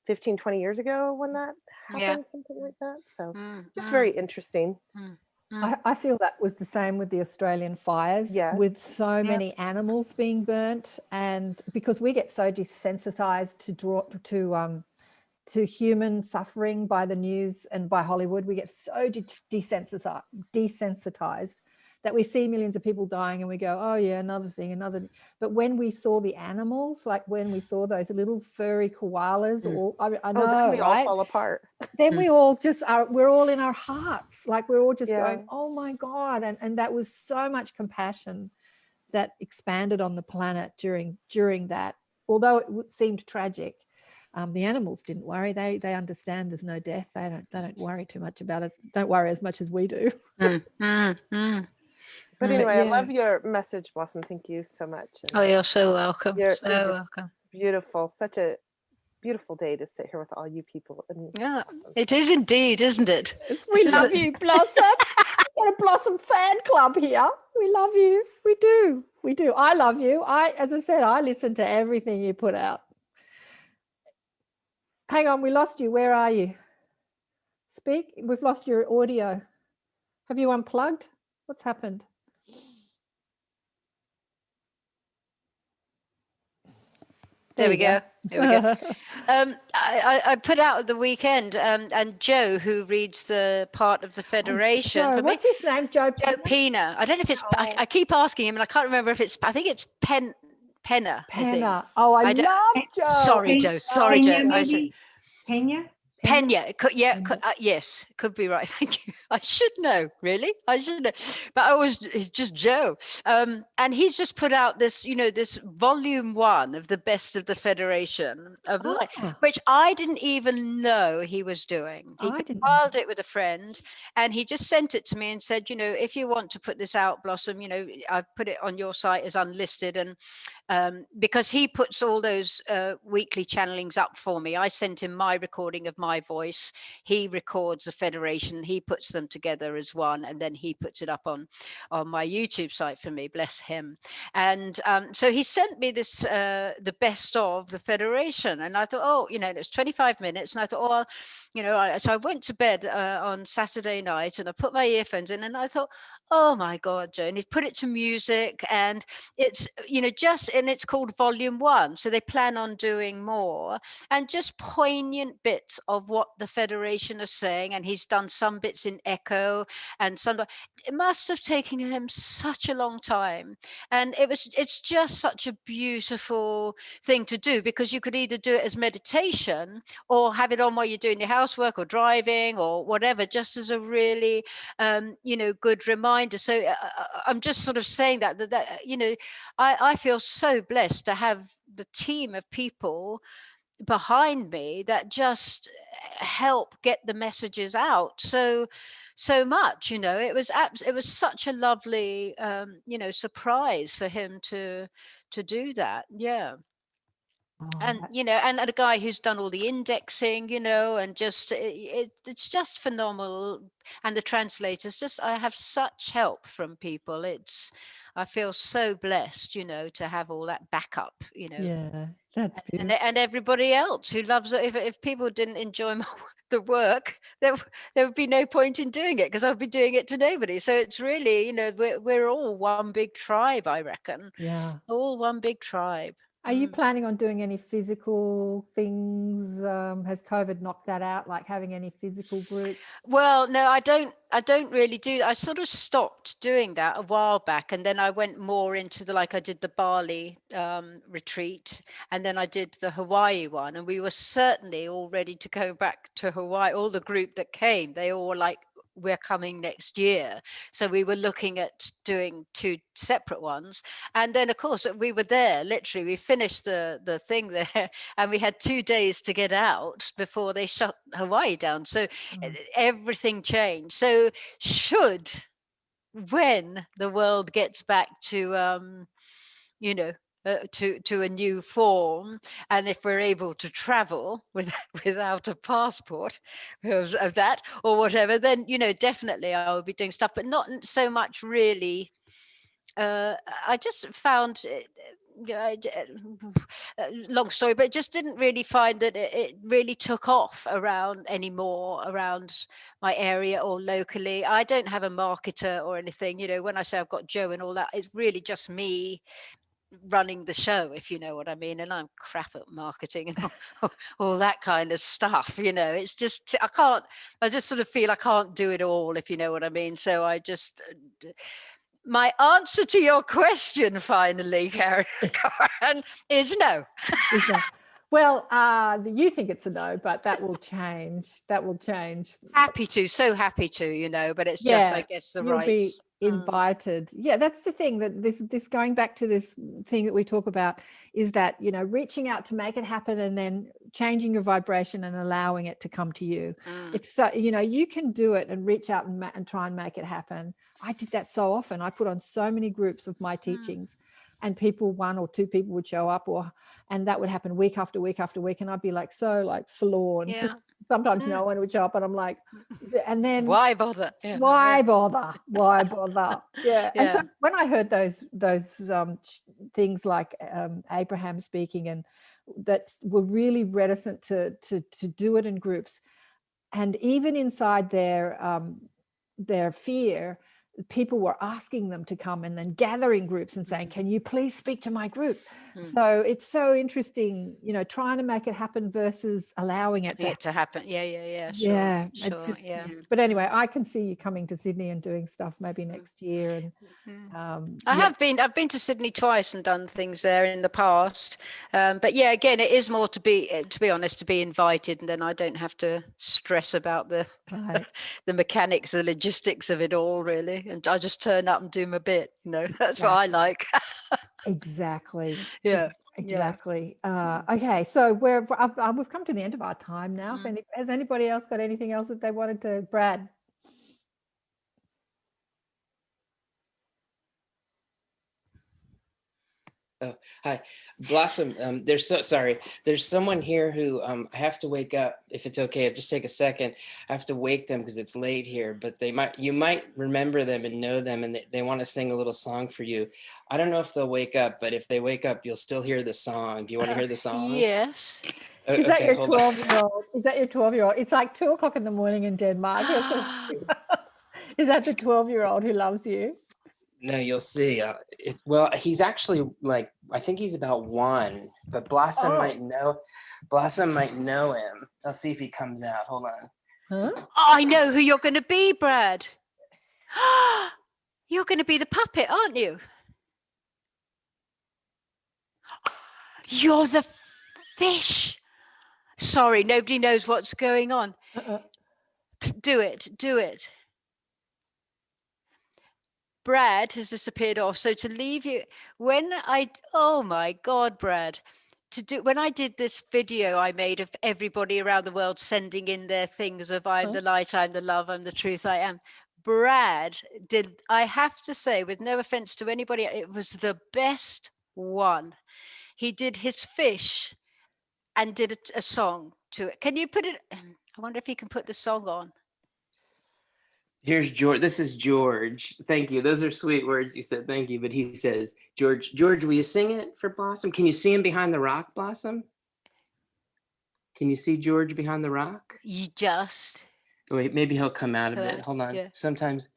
S10: 15, 20 years ago when that happened, something like that. So just very interesting.
S1: I feel that was the same with the Australian fires, with so many animals being burnt, and because we get so desensitized to human suffering by the news and by Hollywood, we get so desensitized that we see millions of people dying and we go, oh yeah, another thing. But when we saw the animals, like when we saw those little furry koalas, I know,
S10: then we
S1: right?
S10: all fall apart.
S1: Then we all just we're all in our hearts, like we're all just going, oh my God. And that was so much compassion that expanded on the planet during that although it seemed tragic, the animals didn't worry. They understand there's no death. They don't worry too much about it. Don't worry as much as we do.
S10: But anyway, I
S1: yeah.
S10: love your message, Blossom. Thank you so much. And
S3: Oh, you're so welcome.
S10: you're
S3: So
S10: just
S3: welcome.
S10: beautiful. Such a beautiful day to sit here with all you people. And
S3: Yeah, it is indeed, isn't it?
S1: Yes, we love you, Blossom. We've got a Blossom fan club here. We love you. We do. We do. I love you. As I said, I listen to everything you put out. Hang on, we lost you. Where are you? Speak. We've lost your audio. Have you unplugged? What's happened?
S3: There we go. There we go. I put out at the weekend, and Joe, who reads the part of the Federation.
S1: Joe, what's his name? Joe
S3: Pena. I don't know if it's. I keep asking him, and I can't remember if it's. I think it's Penna. I think.
S1: Oh, I love Joe.
S3: Sorry, Joe. Sorry, Joe.
S8: Pena?
S3: Pena, yes, could be right. Thank you. I should know, really. I should know, but it's just Joe. And he's just put out this, this volume 1 of the best of the Federation of Life, which I didn't even know he was doing. He compiled it with a friend, and he just sent it to me and said, if you want to put this out, Blossom, I've put it on your site as unlisted, and because he puts all those weekly channelings up for me. I sent him my recording of my voice. He records the Federation. He puts them together as one, and then he puts it up on my YouTube site for me. Bless him. And so he sent me this, the best of the Federation, and I thought, it was 25 minutes, and I thought, so I went to bed on Saturday night, and I put my earphones in, and I thought, oh my God, Joe. And he put it to music, and it's, and it's called Volume 1. So they plan on doing more, and just poignant bits of what the Federation is saying. And he's done some bits in echo, and some, it must have taken him such a long time. And it's just such a beautiful thing to do, because you could either do it as meditation or have it on while you're doing your housework or driving or whatever, just as a really, good reminder. So I'm just sort of saying that I feel so blessed to have the team of people behind me that just help get the messages out so much. It was such a lovely surprise for him to do that. Yeah. And and a guy who's done all the indexing, and just it's just phenomenal. And the translators, I have such help from people. I feel so blessed, to have all that backup,
S1: Yeah, that's beautiful.
S3: and everybody else who loves it. If people didn't enjoy the work, there would be no point in doing it, because I'd be doing it to nobody. So it's really, we're all one big tribe, I reckon.
S1: Yeah,
S3: all one big tribe.
S1: Are you planning on doing any physical things? Has COVID knocked that out, like having any physical groups?
S3: Well, no, I don't really do. I sort of stopped doing that a while back, and then I went more into I did the Bali retreat, and then I did the Hawaii one, and we were certainly all ready to go back to Hawaii. All the group that came, they all were like, we're coming next year. So we were looking at doing 2 separate ones. And then, of course, we were there, literally, we finished the thing there, and we had 2 days to get out before they shut Hawaii down. So everything changed. So when the world gets back to, to a new form, and if we're able to travel without a passport of that or whatever, then definitely I will be doing stuff, but not so much really. I just found long story, but just didn't really find that it really took off around my area or locally. I don't have a marketer or anything. When I say I've got Joe and all that, it's really just me running the show, if you know what I mean. And I'm crap at marketing and all that kind of stuff. It's just I just sort of feel I can't do it all, if you know what I mean. So I just my answer to your question finally, Karen, is no.
S1: Well, you think it's a no, but that will change. That will change.
S3: Happy to, so happy to, you know, but it's just, I guess, the
S1: you'll be
S3: rights.
S1: invited. Yeah, that's the thing, that this going back to this thing that we talk about is that, you know, reaching out to make it happen and then changing your vibration and allowing it to come to you. It's so, you know, you can do it and reach out and try and make it happen. I did that so often. I put on so many groups of my teachings, and people, 1 or 2 people would show up, and that would happen week after week after week, and I'd be like so like forlorn.
S3: Yeah.
S1: Sometimes no one would show up, and I'm like, and then
S3: Why bother? Yeah.
S1: Why bother? Why bother? Yeah. And
S3: Yeah.
S1: so when I heard those things like Abraham speaking, and that were really reticent to do it in groups, and even inside their fear, people were asking them to come and then gathering groups and saying, can you please speak to my group? So it's so interesting, you know, trying to make it happen versus allowing it
S3: to happen. Yeah. Sure,
S1: yeah,
S3: sure,
S1: it's just,
S3: yeah.
S1: But anyway, I can see you coming to Sydney and doing stuff maybe next year. And
S3: I've been to Sydney twice and done things there in the past, but yeah, again, it is more to be honest, to be invited, and then I don't have to stress about the the mechanics, the logistics of it all, really, and I just turn up and do my bit, you know. That's what I like.
S1: Exactly.
S3: Yeah.
S1: Exactly. Okay, so we've come to the end of our time now. Has anybody else got anything else that they wanted to, Brad?
S7: Oh, hi, Blossom. There's someone here who I have to wake up. If it's okay, I'll just take a second. I have to wake them because it's late here. But you might remember them and know them, and they want to sing a little song for you. I don't know if they'll wake up, but if they wake up, you'll still hear the song. Do you want to hear the song?
S3: Yes.
S1: Is that your 12-year-old? Is that your 12-year-old? It's like 2:00 in the morning in Denmark. Is that the 12-year-old who loves you?
S7: No, you'll see. Well, he's actually like, I think he's about 1, but Blossom might know. Blossom might know him. I'll see if he comes out. Hold on.
S1: Huh?
S3: Oh, I know who you're going to be, Brad. You're going to be the puppet, aren't you? You're the fish. Sorry, nobody knows what's going on. Do it. Brad has disappeared off. So to leave you, oh my God, Brad, when I did this video I made of everybody around the world sending in their things of I'm the light, I'm the love, I'm the truth, I am. Brad did, I have to say, with no offense to anybody, it was the best one. He did his fish and did a song to it. Can you put it? I wonder if he can put the song on.
S7: Here's George. This is George. Thank you. Those are sweet words you said. Thank you. But he says, George, will you sing it for Blossom? Can you see him behind the rock, Blossom? Can you see George behind the rock?
S3: You just.
S7: Wait, maybe he'll come out a bit. Hold on. Yeah. Sometimes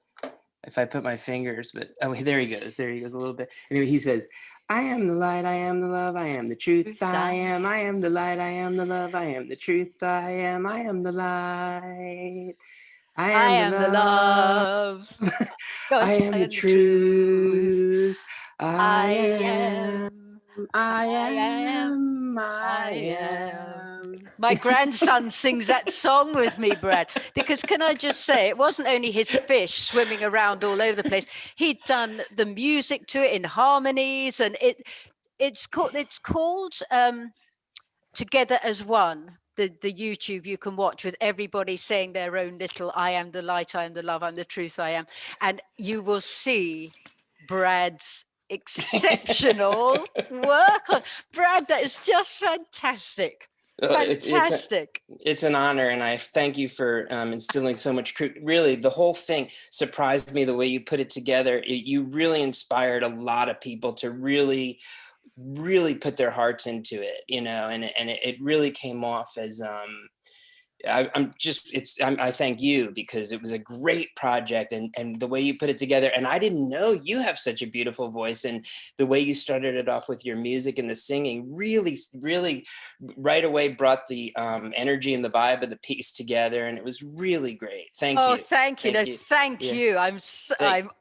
S7: if I put my fingers, but there he goes. There he goes a little bit. Anyway, he says, I am the light, I am the love, I am the truth, I am the light, I am the love, I am the truth, I am the light. I am the love. I am the truth. I am.
S3: My grandson sings that song with me, Brad, because can I just say, it wasn't only his fish swimming around all over the place. He'd done the music to it in harmonies, and it's called Together as One. The YouTube you can watch with everybody saying their own little I am the light, I am the love, I'm the truth, I am. And you will see Brad's exceptional work on. Brad, that is just fantastic. Fantastic.
S7: It's an honor, and I thank you for instilling so much truth. Really, the whole thing surprised me the way you put it together. You really inspired a lot of people to really put their hearts into it, you know, and it really came off as I thank you, because it was a great project, and the way you put it together. And I didn't know you have such a beautiful voice, and the way you started it off with your music and the singing really right away brought the energy and the vibe of the piece together, and it was really great. Thank you.
S3: Thank you. I'm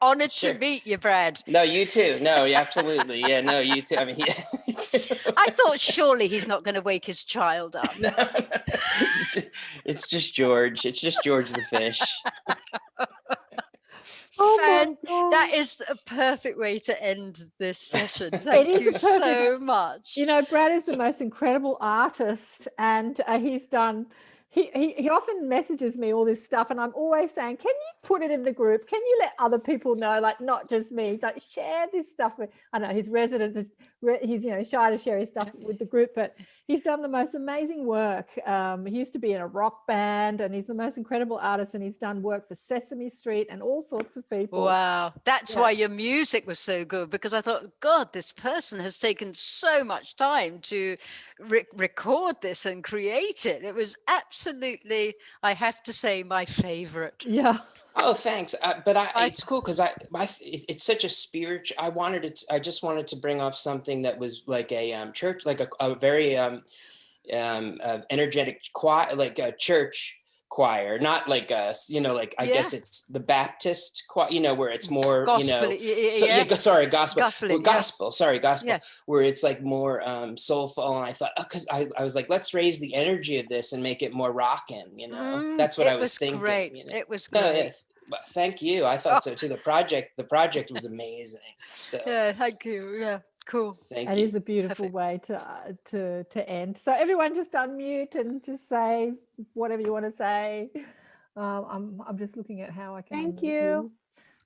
S3: honored to meet you, Brad.
S7: No, you too. No, absolutely. Yeah, no, you too. I mean, yeah, you too.
S3: I thought surely he's not going to wake his child up.
S7: No, it's just George. It's just George the fish.
S3: That is a perfect way to end this session. Thank you so much.
S1: You know, Brad is the most incredible artist, and he's done. He often messages me all this stuff, and I'm always saying, "Can you put it in the group? Can you let other people know, like not just me? Like share this stuff with." I know he's resident. He's shy to share his stuff with the group, but he's done the most amazing work. He used to be in a rock band, and he's the most incredible artist. And he's done work for Sesame Street and all sorts of people.
S3: Wow, that's why your music was so good, because I thought, God, this person has taken so much time to record this and create it. It was absolutely, I have to say, my favorite.
S1: Yeah.
S7: Oh, thanks. But it's cool because it's such a spiritual. I just wanted to bring off something that was like a church, like a very energetic choir, like a church choir, not like I guess it's the Baptist choir, where it's more,
S3: gospel,
S7: gospel, where it's like more soulful. And I thought, because I was like, let's raise the energy of this and make it more rockin', that's what I was thinking.
S3: Great. It was great.
S7: Thank you. I thought so too. The project was amazing. So
S3: yeah, thank you. Yeah. Cool.
S7: Thank
S1: you. It is a beautiful way to end. So everyone just unmute and just say whatever you want to say. I'm just looking at how I can.
S10: Thank you.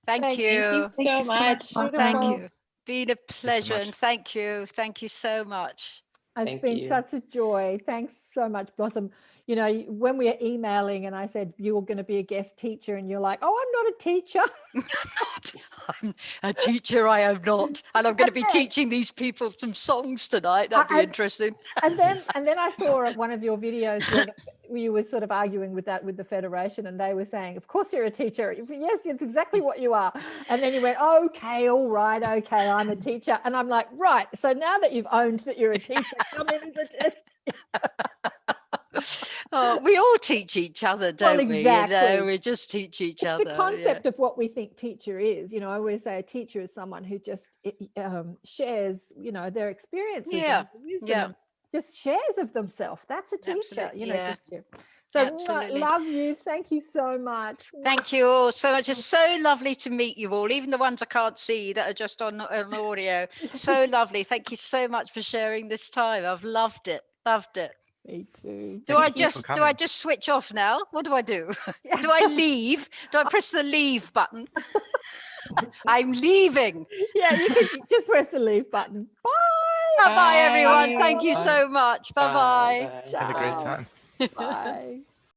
S3: Thank you
S4: so much.
S3: Thank you. Been a pleasure, and thank you. Thank you so much.
S1: It's been such a joy. Thanks so much, Blossom. When we are emailing and I said you were going to be a guest teacher, and you're like, "Oh, I'm not a teacher."
S3: I'm a teacher. I am not, and I'm going to be teaching these people some songs tonight. That'd be interesting.
S1: And then I saw one of your videos where you were sort of arguing with the Federation, and they were saying, "Of course you're a teacher. Yes, it's exactly what you are." And then you went, "Okay, all right, okay, I'm a teacher." And I'm like, "Right. So now that you've owned that you're a teacher, come in as a test."
S3: We all teach each other, don't we?
S1: Exactly.
S3: We just teach each other.
S1: It's the concept of what we think teacher is. I always say a teacher is someone who just shares, their experiences and wisdom, and just shares of themselves. That's a teacher. So love you. Thank you so much.
S3: Thank you all so much. It's so lovely to meet you all, even the ones I can't see that are just on audio. So lovely. Thank you so much for sharing this time. I've loved it.
S1: Me too.
S3: Do I just switch off now? What do I do? Do I leave? Do I press the leave button? I'm leaving.
S1: Yeah, you can just press the leave button. Bye.
S3: Bye, everyone. Thank you so much. Bye-bye.
S11: Have a great time.
S1: Bye.